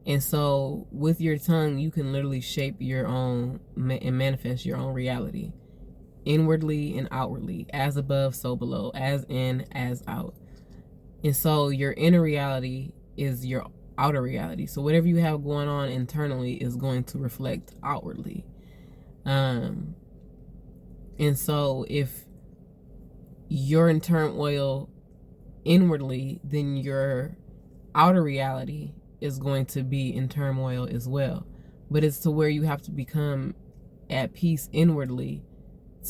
And so with your tongue, you can literally shape your own and manifest your own reality, inwardly and outwardly, as above, so below, as in, as out. And so your inner reality is your outer reality. So whatever you have going on internally is going to reflect outwardly. And so if you're in turmoil inwardly, then your outer reality is going to be in turmoil as well. But it's to where you have to become at peace inwardly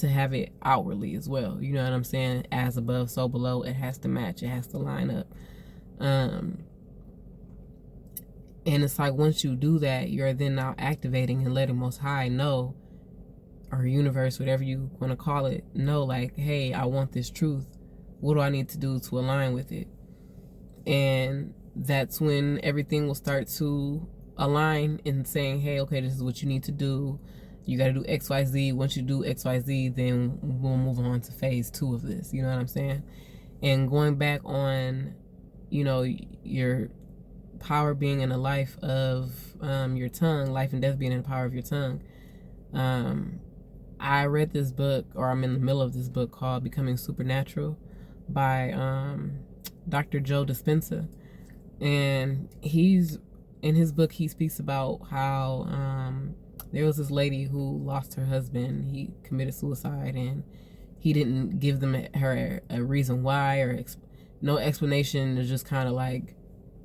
to have it outwardly as well. You know what I'm saying? As above, so below. It has to match. It has to line up. And it's like, once you do that, you're then now activating and letting Most High know, or universe, whatever you want to call it, know, like, hey, I want this truth. What do I need to do to align with it? And that's when everything will start to align in saying, hey, okay, this is what you need to do. You got to do XYZ. Once you do XYZ, then we'll move on to phase 2 of this. You know what I'm saying? And going back on, you know, your power being in the life of your tongue, life and death being in the power of your tongue. I read this book, or I'm in the middle of this book, called Becoming Supernatural by Dr. Joe Dispenza. And in his book, he speaks about how there was this lady who lost her husband. He committed suicide, and he didn't give her a reason why, or no explanation. It just kind of like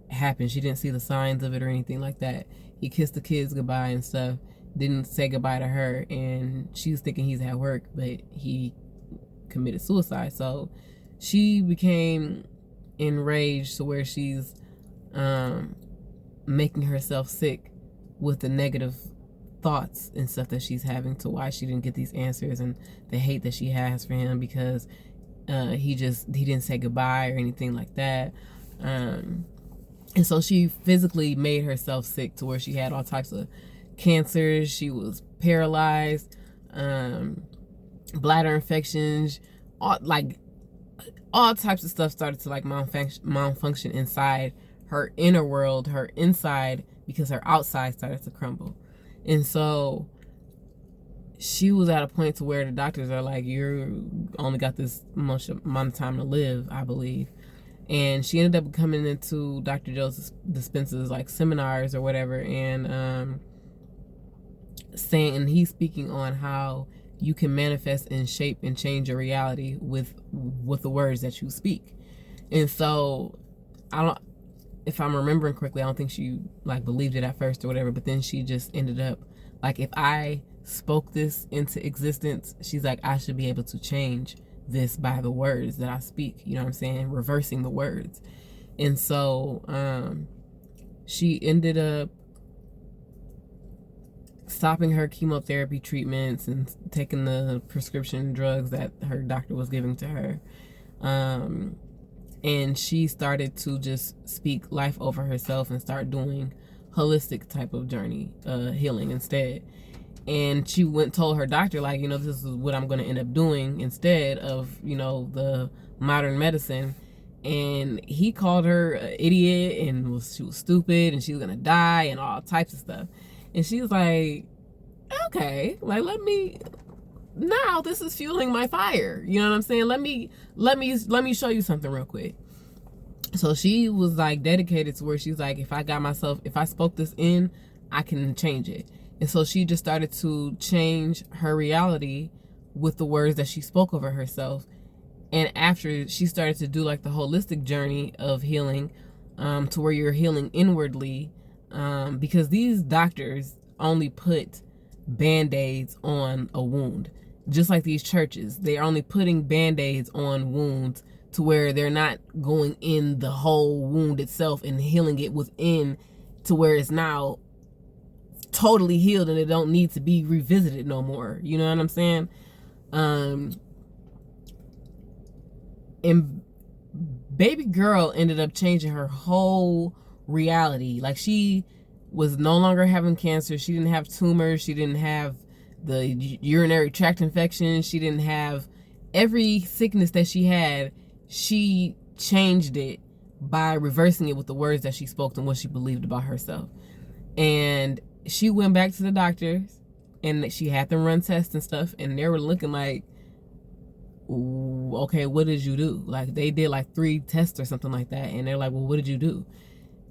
happened. She didn't see the signs of it or anything like that. He kissed the kids goodbye and stuff, didn't say goodbye to her, and she was thinking he's at work, but he committed suicide. So she became enraged to where she's making herself sick with the negative thoughts and stuff that she's having, to why she didn't get these answers, and the hate that she has for him because he didn't say goodbye or anything like that. And so she physically made herself sick to where she had all types of cancers. She was paralyzed, bladder infections, all types of stuff started to like malfunction inside her inner world, her inside, because her outside started to crumble. And so she was at a point to where the doctors are like, you only got this much amount of time to live, I believe. And she ended up coming into Dr. Joe Dispenza's like seminars or whatever, and he's speaking on how you can manifest and shape and change your reality with the words that you speak. And so if I'm remembering correctly, I don't think she like believed it at first or whatever, but then she just ended up like, if I spoke this into existence, she's like, I should be able to change this by the words that I speak. You know what I'm saying? Reversing the words. And so she ended up stopping her chemotherapy treatments and taking the prescription drugs that her doctor was giving to her. And she started to just speak life over herself and start doing holistic type of journey, healing instead. And she told her doctor, like, you know, this is what I'm going to end up doing instead of, you know, the modern medicine. And he called her an idiot, and she was stupid, and she was going to die, and all types of stuff. And she was like, okay, like, now this is fueling my fire. You know what I'm saying? Let me show you something real quick. So she was like dedicated to where she's like, if I spoke this in, I can change it. And so she just started to change her reality with the words that she spoke over herself. And after she started to do like the holistic journey of healing, to where you're healing inwardly, because these doctors only put band-aids on a wound. Just like these churches, they're only putting band-aids on wounds to where they're not going in the whole wound itself and healing it within, to where it's now totally healed and it don't need to be revisited no more. You know what I'm saying? And baby girl ended up changing her whole reality. Like, she was no longer having cancer. She didn't have tumors. She didn't have the urinary tract infection. She didn't have every sickness that she had. She changed it by reversing it with the words that she spoke and what she believed about herself. And she went back to the doctors, and she had them run tests and stuff, and they were looking like, okay, what did you do? Like, they did like 3 tests or something like that, and they're like, well, what did you do?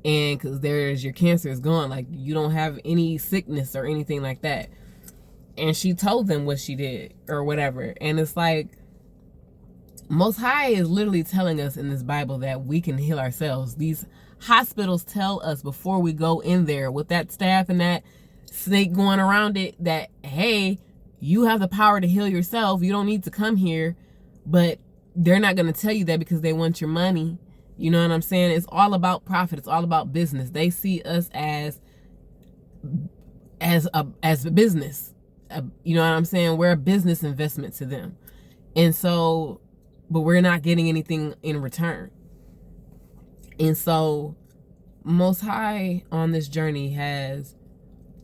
And because your cancer is gone, like, you don't have any sickness or anything like that. And she told them what she did or whatever. And it's like, Most High is literally telling us in this Bible that we can heal ourselves. These hospitals tell us before we go in there with that staff and that snake going around it that, hey, you have the power to heal yourself. You don't need to come here. But they're not going to tell you that because they want your money. You know what I'm saying? It's all about profit. It's all about business. They see us as a business. You know what I'm saying? We're a business investment to them. And so, but we're not getting anything in return. And so Most High on this journey has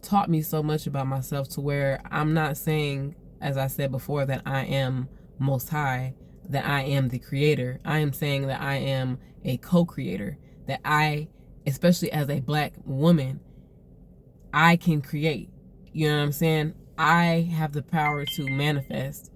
taught me so much about myself to where I'm not saying, as I said before, that I am Most High, that I am the creator. I am saying that I am a co-creator, that I, especially as a black woman, I can create. You know what I'm saying? I have the power to manifest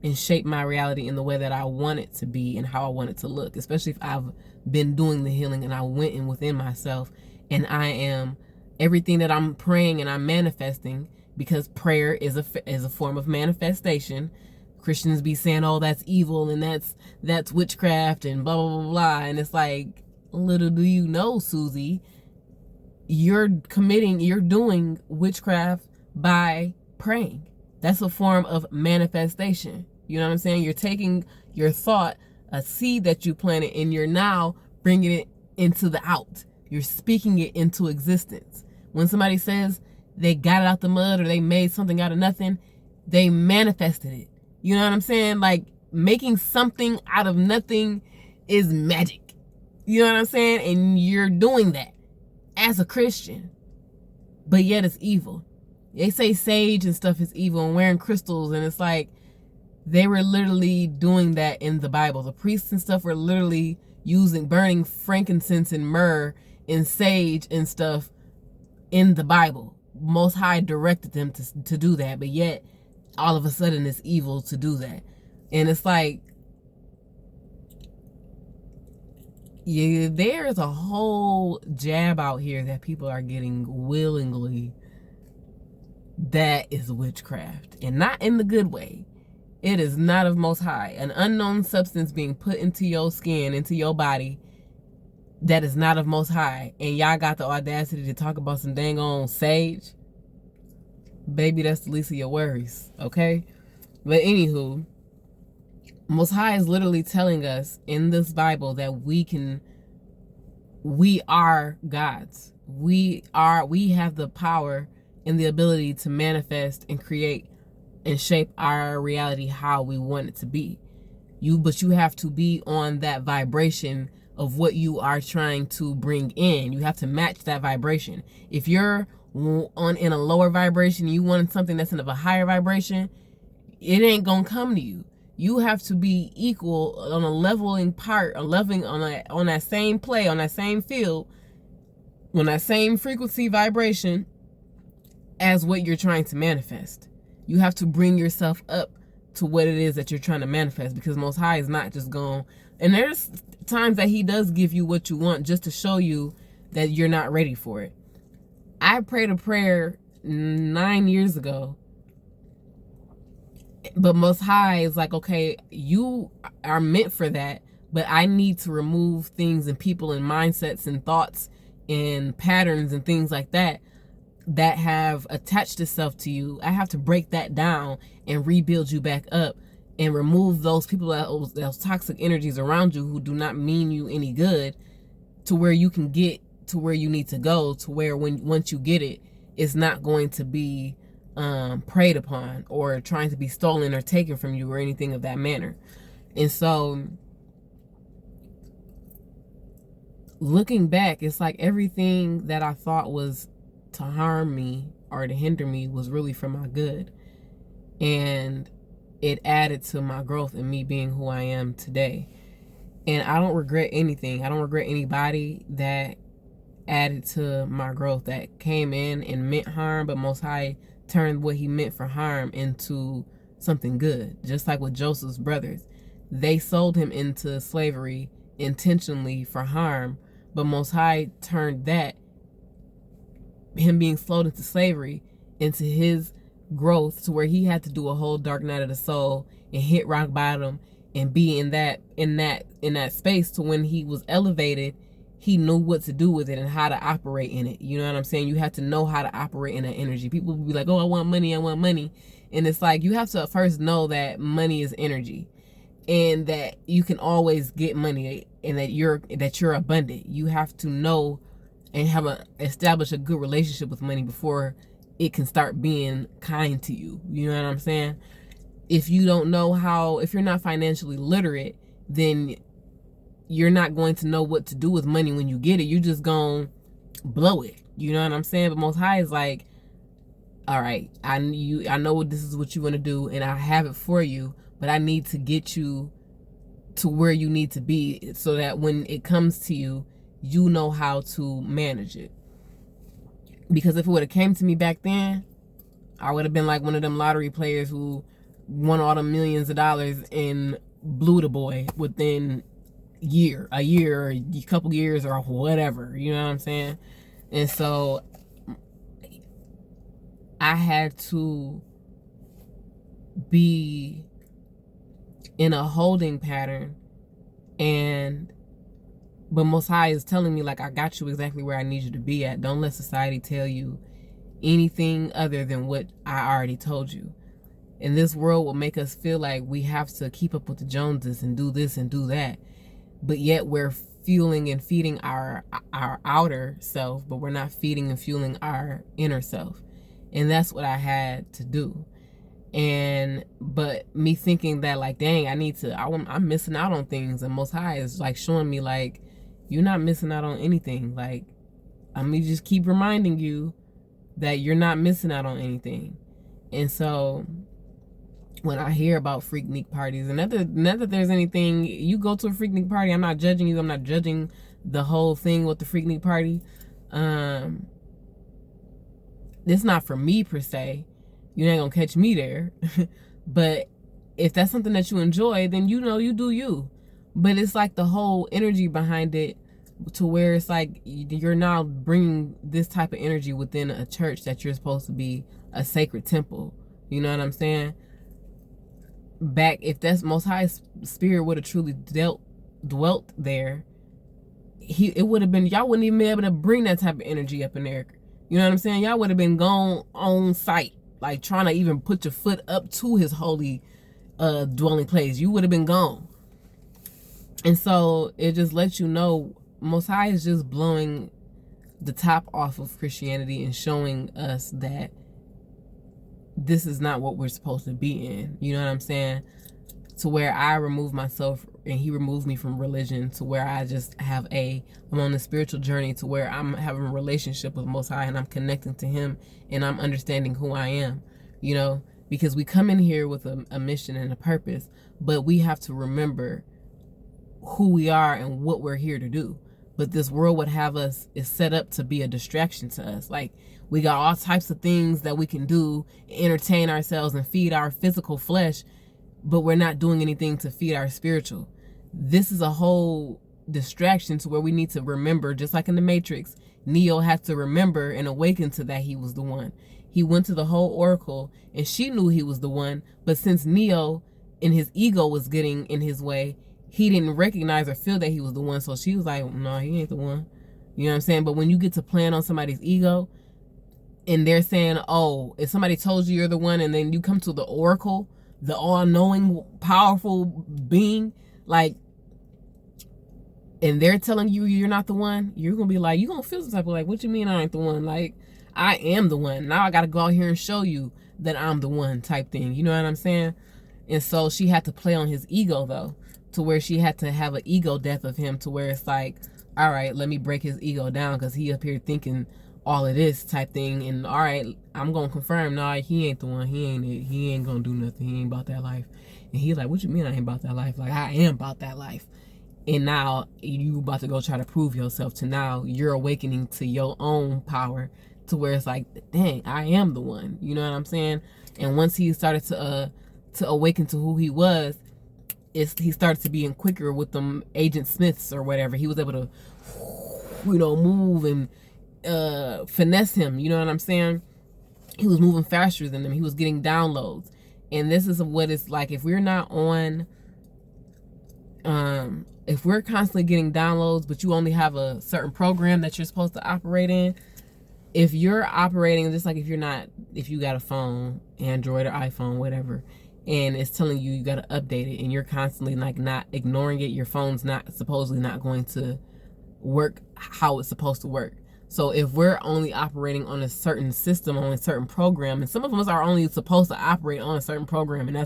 and shape my reality in the way that I want it to be and how I want it to look, especially if I've been doing the healing and I went in within myself and I am everything that I'm praying and I'm manifesting, because prayer is a form of manifestation. Christians be saying, oh, that's evil and that's witchcraft and blah, blah, blah, blah. And it's like, little do you know, Susie, you're doing witchcraft by praying. That's a form of manifestation. You know what I'm saying? You're taking your thought, a seed that you planted, and you're now bringing it into the out. You're speaking it into existence. When somebody says they got it out the mud or they made something out of nothing, they manifested it. You know what I'm saying? Like, making something out of nothing is magic. You know what I'm saying? And you're doing that as a Christian, but yet it's evil. They say sage and stuff is evil and wearing crystals, and it's like they were literally doing that in the Bible. The priests and stuff were literally burning frankincense and myrrh and sage and stuff in the Bible. Most High directed them to do that, but yet all of a sudden it's evil to do that. And it's like, yeah, there's a whole jab out here that people are getting willingly. That is witchcraft, and not in the good way. It is not of Most High. An unknown substance being put into your skin, into your body, that is not of Most High. And y'all got the audacity to talk about some dang on sage. Baby, that's the least of your worries, okay? But anywho, Most High is literally telling us in this Bible that we are gods. We have the power and the ability to manifest and create and shape our reality how we want it to be. But you have to be on that vibration of what you are trying to bring in. You have to match that vibration. If you're in a lower vibration, you want something that's in a higher vibration, it ain't gonna come to you. You have to be equal on a leveling part, on that same play, on that same field, on that same frequency vibration as what you're trying to manifest. You have to bring yourself up to what it is that you're trying to manifest, because Most High is not just going, and there's times that he does give you what you want just to show you that you're not ready for it. I prayed a prayer 9 years ago, but Most High is like, okay, you are meant for that, but I need to remove things and people and mindsets and thoughts and patterns and things like that have attached itself to you. I have to break that down and rebuild you back up and remove those people, those toxic energies around you who do not mean you any good, to where you can get to where you need to go, to where once you get it, it's not going to be preyed upon or trying to be stolen or taken from you or anything of that manner. And so looking back, it's like everything that I thought was to harm me or to hinder me was really for my good, and it added to my growth and me being who I am today. And I don't regret anything. I don't regret anybody that added to my growth, that came in and meant harm, but Most High turned what he meant for harm into something good. Just like with Joseph's brothers, they sold him into slavery intentionally for harm, but Most High turned that, him being sold into slavery, into his growth, to where he had to do a whole dark night of the soul and hit rock bottom and be in that space, to when he was elevated, he knew what to do with it and how to operate in it. You know what I'm saying? You have to know how to operate in that energy. People will be like, oh, I want money. And it's like, you have to first know that money is energy, and that you can always get money, and that you're abundant. You have to know and establish a good relationship with money before it can start being kind to you. You know what I'm saying? If you don't know if you're not financially literate, then you're not going to know what to do with money when you get it. You're just going to blow it. You know what I'm saying? But Most High is like, all right, I know what this is what you want to do, and I have it for you, but I need to get you to where you need to be so that when it comes to you, you know how to manage it. Because if it would have came to me back then, I would have been like one of them lottery players who won all the millions of dollars and blew the boy within a year or a couple years or whatever. You know what I'm saying? And so I had to be in a holding pattern, but Most High is telling me, like, I got you exactly where I need you to be at. Don't let society tell you anything other than what I already told you. And this world will make us feel like we have to keep up with the Joneses and do this and do that. But yet we're fueling and feeding our outer self, but we're not feeding and fueling our inner self. And that's what I had to do. But me thinking that, like, dang, I'm missing out on things. And Most High is like showing me, like, you're not missing out on anything. Like, I'm gonna just keep reminding you that you're not missing out on anything. And so when I hear about Freaknik parties, and not that there's anything, you go to a Freaknik party, I'm not judging you, I'm not judging the whole thing with the Freaknik party. It's not for me per se. You ain't gonna catch me there. But if that's something that you enjoy, then you know, you do you. But it's like the whole energy behind it, to where it's like you're now bringing this type of energy within a church that you're supposed to be a sacred temple. You know what I'm saying? Back, if that's Most High's spirit would have truly dwelt there, it would have been, y'all wouldn't even be able to bring that type of energy up in there. You know what I'm saying? Y'all would have been gone on site, like trying to even put your foot up to his holy dwelling place. You would have been gone. And so it just lets you know Most High is just blowing the top off of Christianity and showing us that this is not what we're supposed to be in. You know what I'm saying? To where I remove myself and he removed me from religion, to where I just I'm on a spiritual journey, to where I'm having a relationship with Most High and I'm connecting to him and I'm understanding who I am, you know, because we come in here with a mission and a purpose, but we have to remember who we are and what we're here to do. But this world would have us, is set up to be a distraction to us. Like, we got all types of things that we can do, entertain ourselves and feed our physical flesh, but we're not doing anything to feed our spiritual. This is a whole distraction to where we need to remember, just like in the Matrix, Neo had to remember and awaken to that he was the one. He went to the whole oracle and she knew he was the one, but since Neo and his ego was getting in his way, he didn't recognize or feel that he was the one. So she was like, no, he ain't the one. You know what I'm saying? But when you get to playing on somebody's ego and they're saying, oh, if somebody told you you're the one, and then you come to the oracle, the all-knowing, powerful being, like, and they're telling you you're not the one, you're going to be like, you're going to feel some type of like, what you mean I ain't the one? Like, I am the one. Now I got to go out here and show you that I'm the one type thing. You know what I'm saying? And so she had to play on his ego, though, to where she had to have an ego death of him, to where it's like, all right, let me break his ego down because he up here thinking all of this type thing. And all right, I'm going to confirm, nah, he ain't the one. He ain't it. He ain't going to do nothing. He ain't about that life. And he's like, what you mean I ain't about that life? Like, I am about that life. And now you about to go try to prove yourself, to now you're awakening to your own power, to where it's like, dang, I am the one. You know what I'm saying? And once he started to awaken to who he was, he started to be quicker with them Agent Smiths or whatever. He was able to, you know, move and finesse him. You know what I'm saying? He was moving faster than them. He was getting downloads. And this is what it's like. If we're not on, if we're constantly getting downloads, but you only have a certain program that you're supposed to operate in, if you're operating, just like if you got a phone, Android or iPhone, whatever, and it's telling you got to update it, and you're constantly like not ignoring it, your phone's supposedly not going to work how it's supposed to work. So if we're only operating on a certain system, on a certain program, and some of us are only supposed to operate on a certain program, and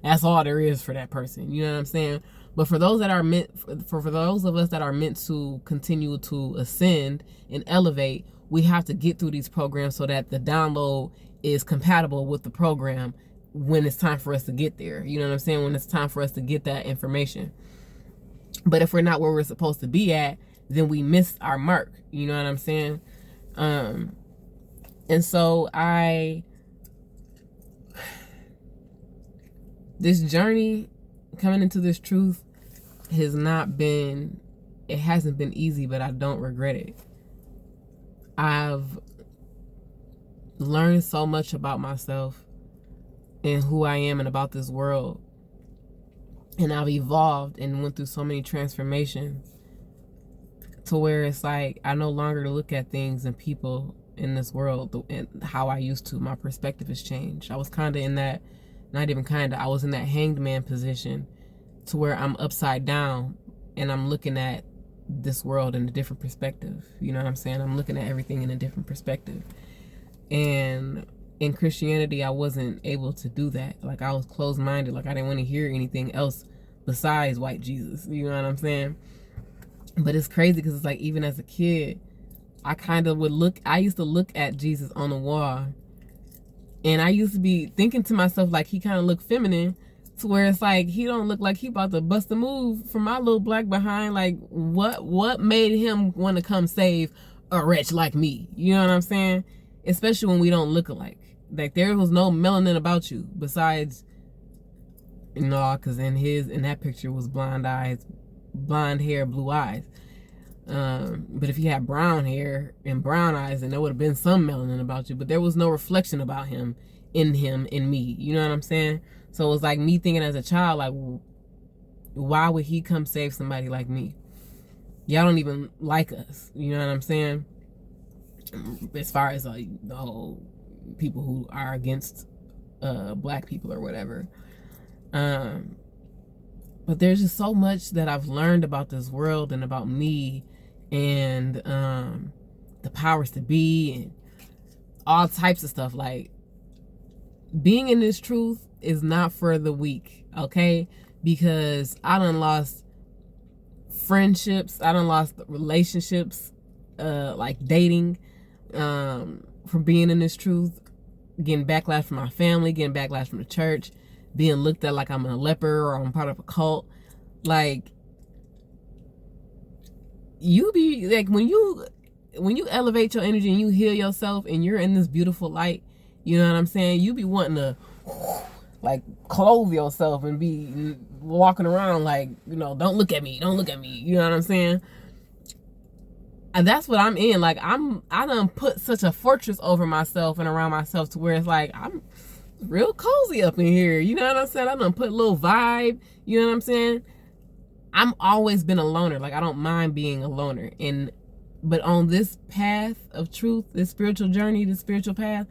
that's all there is for that person. You know what I'm saying? But for those that are meant, for those of us that are meant to continue to ascend and elevate, we have to get through these programs so that the download is compatible with the program when it's time for us to get there. You know what I'm saying? When it's time for us to get that information. But if we're not where we're supposed to be at, then we miss our mark. You know what I'm saying? And so this journey coming into this truth hasn't been easy, but I don't regret it. I've learned so much about myself and who I am and about this world. And I've evolved and went through so many transformations to where it's like I no longer look at things and people in this world and how I used to. My perspective has changed. I was kind of in that, not even kind of, I was in that hanged man position to where I'm upside down and I'm looking at this world in a different perspective. You know what I'm saying? I'm looking at everything in a different perspective. And in Christianity, I wasn't able to do that. Like, I was closed-minded. Like, I didn't want to hear anything else besides white Jesus. You know what I'm saying? But it's crazy because it's like, even as a kid, I used to look at Jesus on the wall, and I used to be thinking to myself, like, he kind of looked feminine, to where it's like, he don't look like he about to bust a move from my little black behind. Like, what made him want to come save a wretch like me? You know what I'm saying? Especially when we don't look alike. Like, there was no melanin about you besides, because in that picture was blonde hair, blue eyes. But if he had brown hair and brown eyes, then there would have been some melanin about you. But there was no reflection about him, in me. You know what I'm saying? So it was like me thinking as a child, like, why would he come save somebody like me? Y'all don't even like us. You know what I'm saying? As far as like the whole people who are against black people or whatever. But there's just so much that I've learned about this world and about me and the powers to be and all types of stuff. Like, being in this truth is not for the weak, okay? Because I done lost friendships, I done lost relationships, like dating, from being in this truth, getting backlash from my family, getting backlash from the church, being looked at like I'm a leper or I'm part of a cult. Like, you be like, when you elevate your energy and you heal yourself and you're in this beautiful light, you know what I'm saying? You be wanting to like clothe yourself and be walking around like, don't look at me, you know what I'm saying? And that's what I'm in. Like, I done put such a fortress over myself and around myself to where it's like, I'm real cozy up in here. You know what I'm saying? I done put a little vibe. You know what I'm saying? I'm always been a loner. Like, I don't mind being a loner. But on this path of truth, this spiritual journey, this spiritual path,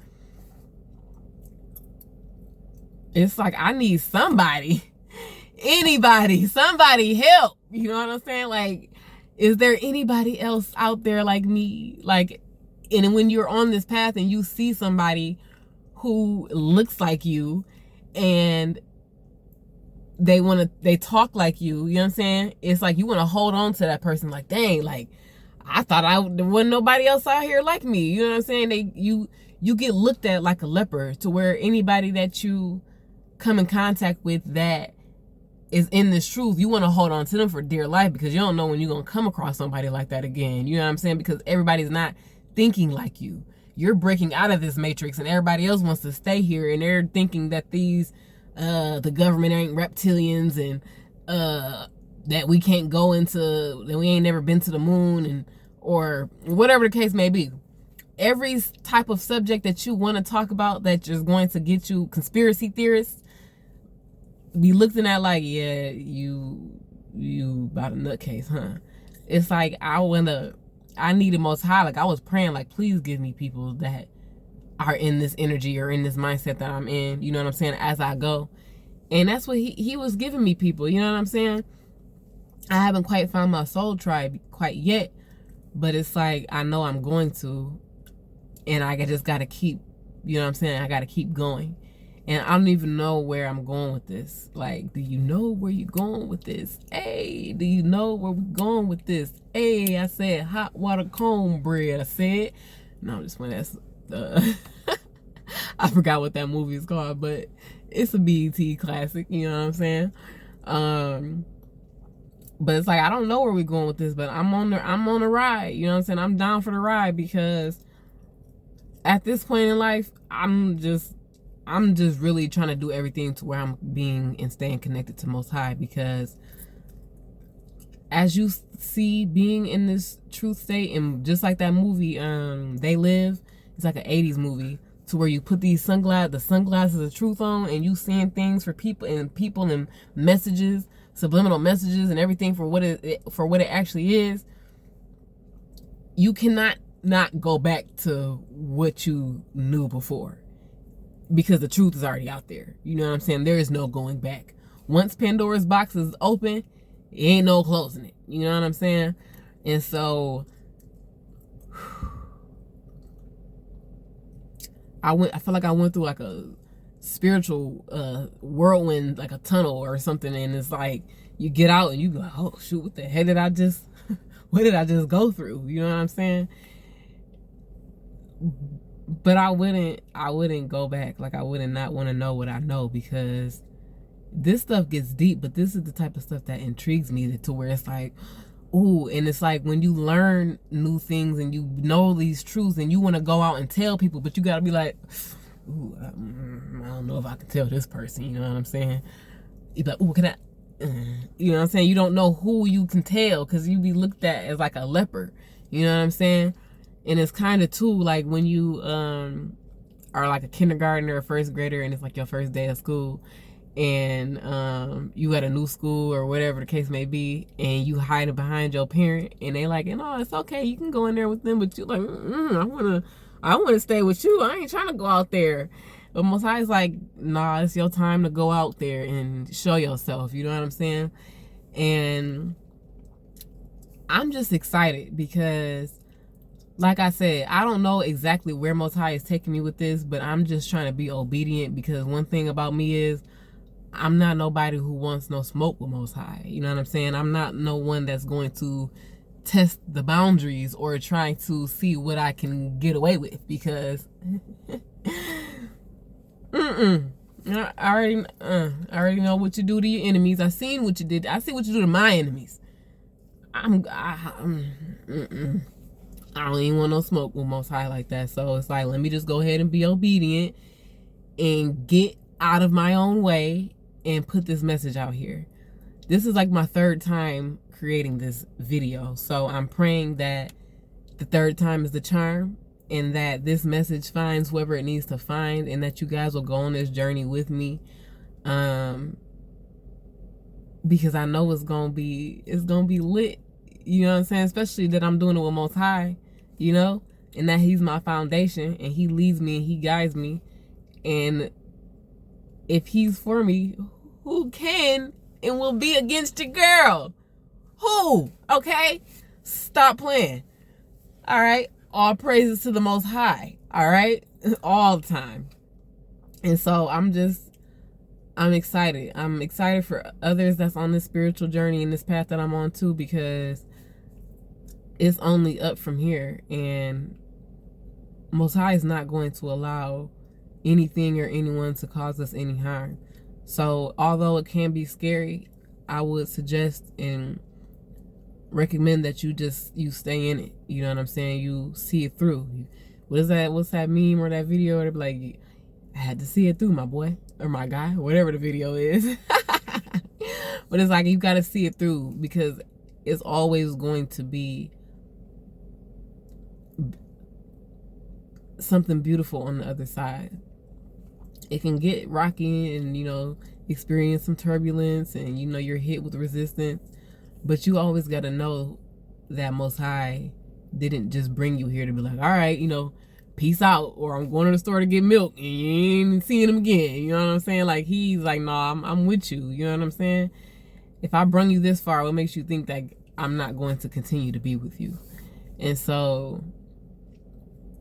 it's like, I need somebody, anybody, somebody help. You know what I'm saying? Like, is there anybody else out there like me? Like, and when you're on this path and you see somebody who looks like you and they talk like you know what I'm saying? It's like you want to hold on to that person like, dang, like, I thought there wasn't nobody else out here like me. You know what I'm saying? You get looked at like a leper, to where anybody that you come in contact with that is in this truth, you want to hold on to them for dear life, because you don't know when you're going to come across somebody like that again. You know what I'm saying? Because everybody's not thinking like you. You're breaking out of this matrix and everybody else wants to stay here, and they're thinking that the government ain't reptilians, and that we can't go into, that we ain't never been to the moon, and or whatever the case may be. Every type of subject that you want to talk about that is going to get you conspiracy theorists be looking at like, yeah, you about a nutcase, huh? It's like, I needed Most High. Like, I was praying, like, please give me people that are in this energy or in this mindset that I'm in, you know what I'm saying, as I go. And that's what he was giving me, people, you know what I'm saying? I haven't quite found my soul tribe quite yet, but it's like, I know I'm going to, and I just got to keep, you know what I'm saying, I got to keep going. And I don't even know where I'm going with this. Like, do you know where you're going with this? Hey, do you know where we're going with this? Hey, I said hot water cornbread. I said, no, I'm just playing. That's I forgot what that movie is called, but it's a BET classic, you know what I'm saying? But it's like, I don't know where we're going with this, but I'm on the ride, you know what I'm saying? I'm down for the ride, because at this point in life, I'm just really trying to do everything to where I'm being and staying connected to Most High, because as you see, being in this truth state, and just like that movie, They Live, it's like an 80s movie, to where you put the sunglasses of truth on, and you seeing things for people and messages, subliminal messages, and everything for what it actually is. You cannot not go back to what you knew before, because the truth is already out there. You know what I'm saying? There is no going back. Once Pandora's box is open, it ain't no closing it. You know what I'm saying? And so I feel like I went through like a spiritual whirlwind, like a tunnel or something, and it's like you get out and you go, oh shoot, what the hell did I just what did I just go through? You know what I'm saying? But I wouldn't go back. Like, I wouldn't not want to know what I know, because this stuff gets deep, but this is the type of stuff that intrigues me, to where it's like, ooh, and it's like when you learn new things and you know these truths and you want to go out and tell people, but you got to be like, ooh, I don't know if I can tell this person, you know what I'm saying? You're like, ooh, can I? You know what I'm saying? You don't know who you can tell, because you be looked at as like a leper, you know what I'm saying? And it's kind of too, like when you are like a kindergartner or first grader, and it's like your first day of school, and you at a new school or whatever the case may be, and you hiding behind your parent, and they like, no, it's okay, you can go in there with them, but you like, I wanna stay with you. I ain't trying to go out there. But Most High is like, nah, it's your time to go out there and show yourself. You know what I'm saying? And I'm just excited, because like I said, I don't know exactly where Most High is taking me with this, but I'm just trying to be obedient, because one thing about me is I'm not nobody who wants no smoke with Most High. You know what I'm saying? I'm not no one that's going to test the boundaries or trying to see what I can get away with, because I already know what you do to your enemies. I seen what you did. I see what you do to my enemies. I don't even want no smoke with Most High like that. So it's like, let me just go ahead and be obedient and get out of my own way and put this message out here. This is like my third time creating this video. So I'm praying that the third time is the charm, and that this message finds whoever it needs to find, and that you guys will go on this journey with me. Because I know it's gonna be lit. You know what I'm saying? Especially that I'm doing it with Most High, you know, and that He's my foundation, and He leads me and He guides me. And if He's for me, who can and will be against your girl? Who? Okay? Stop playing. All right? All praises to the Most High. All right? All the time. And so I'm excited. I'm excited for others that's on this spiritual journey and this path that I'm on too, because it's only up from here. And Most High is not going to allow anything or anyone to cause us any harm. So although it can be scary, I would suggest and recommend that you stay in it. You know what I'm saying? You see it through. What's that meme or that video? Or like, I had to see it through, my boy or my guy, whatever the video is. But it's like, you got to see it through, because it's always going to be something beautiful on the other side. It can get rocky and, you know, experience some turbulence, and, you know, you're hit with resistance. But you always got to know that Most High didn't just bring you here to be like, all right, you know, peace out, or I'm going to the store to get milk and you ain't seeing him again. You know what I'm saying? Like, He's like, no, I'm with you. You know what I'm saying? If I brung you this far, what makes you think that I'm not going to continue to be with you? And so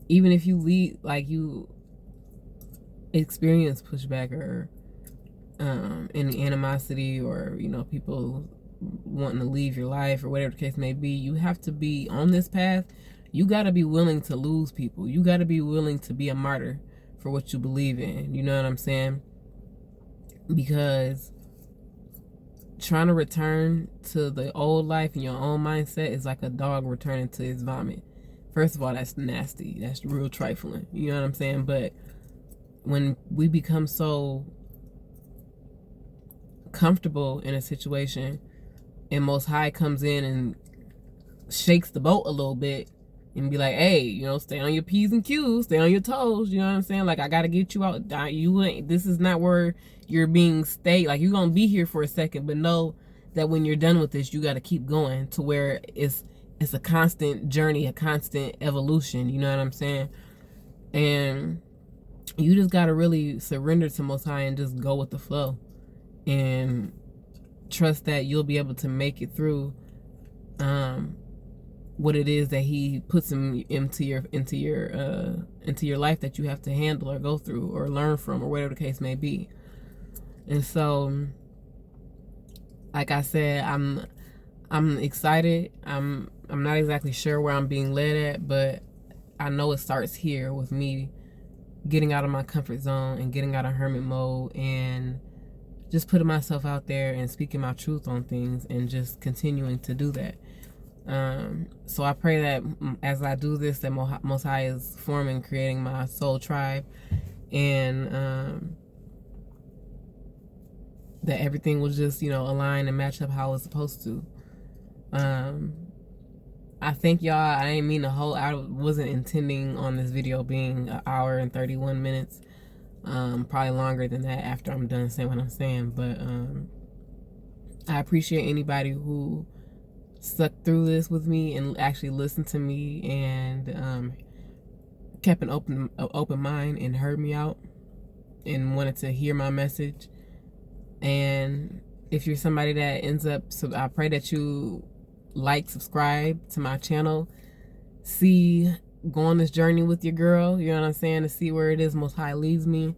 even if you leave, like, you experience pushback or any animosity, or, you know, people wanting to leave your life or whatever the case may be, you have to be on this path. You got to be willing to lose people. You got to be willing to be a martyr for what you believe in. You know what I'm saying? Because trying to return to the old life and your own mindset is like a dog returning to his vomit. First of all, that's nasty. That's real trifling. You know what I'm saying? But when we become so comfortable in a situation and Most High comes in and shakes the boat a little bit and be like, hey, you know, stay on your P's and Q's, stay on your toes, you know what I'm saying? Like, I gotta get you out. This is not where you're being stayed. Like, you're gonna be here for a second, but know that when you're done with this, you gotta keep going to where it's a constant journey, a constant evolution, you know what I'm saying? And you just gotta really surrender to Most High and just go with the flow and trust that you'll be able to make it through what it is that he puts into your life that you have to handle or go through or learn from or whatever the case may be. And so, like I said, I'm excited. I'm not exactly sure where I'm being led at, but I know it starts here with me getting out of my comfort zone and getting out of hermit mode and just putting myself out there and speaking my truth on things and just continuing to do that. So I pray that as I do this, that Most High is forming, creating my soul tribe, and that everything will just, you know, align and match up how it's supposed to. I think y'all, I didn't mean I wasn't intending on this video being an hour and 31 minutes. Probably longer than that after I'm done saying what I'm saying, but I appreciate anybody who stuck through this with me and actually listened to me and kept an open mind and heard me out and wanted to hear my message. And if you're somebody that ends up, so I pray that you subscribe to my channel, go on this journey with your girl, you know what I'm saying, to see where it is Most High leads me.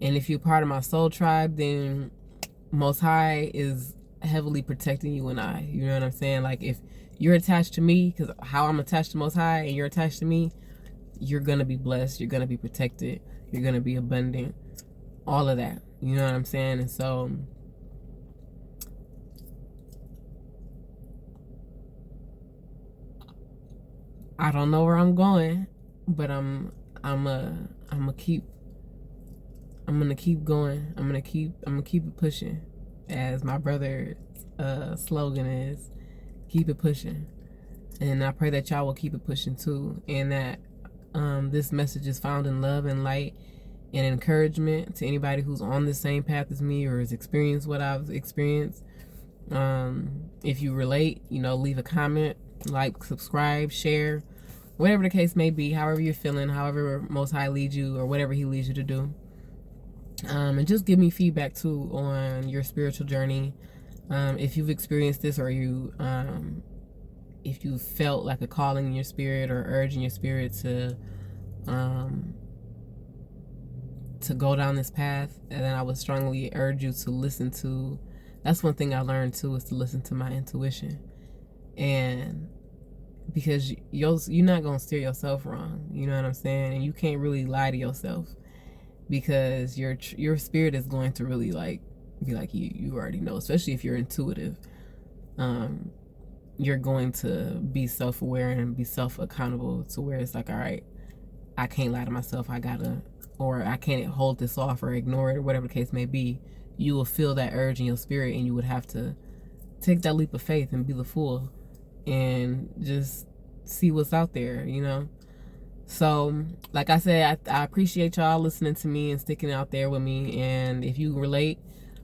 And if you're part of my soul tribe, then Most High is heavily protecting you and I, you know what I'm saying? Like, if you're attached to me, because how I'm attached to Most High, and you're attached to me, you're gonna be blessed, you're gonna be protected, you're gonna be abundant, all of that, you know what I'm saying? And so I don't know where I'm going, but I'm gonna keep going. I'm gonna keep it pushing, as my brother's slogan is, keep it pushing. And I pray that y'all will keep it pushing too, and that this message is found in love and light and encouragement to anybody who's on the same path as me or has experienced what I've experienced. If you relate, you know, leave a comment, like, subscribe, share, whatever the case may be, however you're feeling, however Most High leads you, or whatever he leads you to do. And just give me feedback too on your spiritual journey. If you've experienced this, or if you felt like a calling in your spirit or urge in your spirit to go down this path, and then I would strongly urge you to listen to. That's one thing I learned too, is to listen to my intuition, and because you're not gonna steer yourself wrong, you know what I'm saying, and you can't really lie to yourself, because your spirit is going to really be like, you already know, especially if you're intuitive. You're going to be self-aware and be self-accountable to where it's like, all right, I can't lie to myself, I can't hold this off or ignore it, or whatever the case may be. You will feel that urge in your spirit, and you would have to take that leap of faith and be the fool and just see what's out there, you know. So, like I said, I appreciate y'all listening to me and sticking out there with me. And if you relate,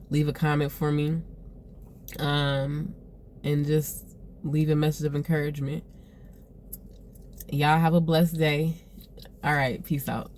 leave a comment for me, and just leave a message of encouragement. Y'all have a blessed day. All right, peace out.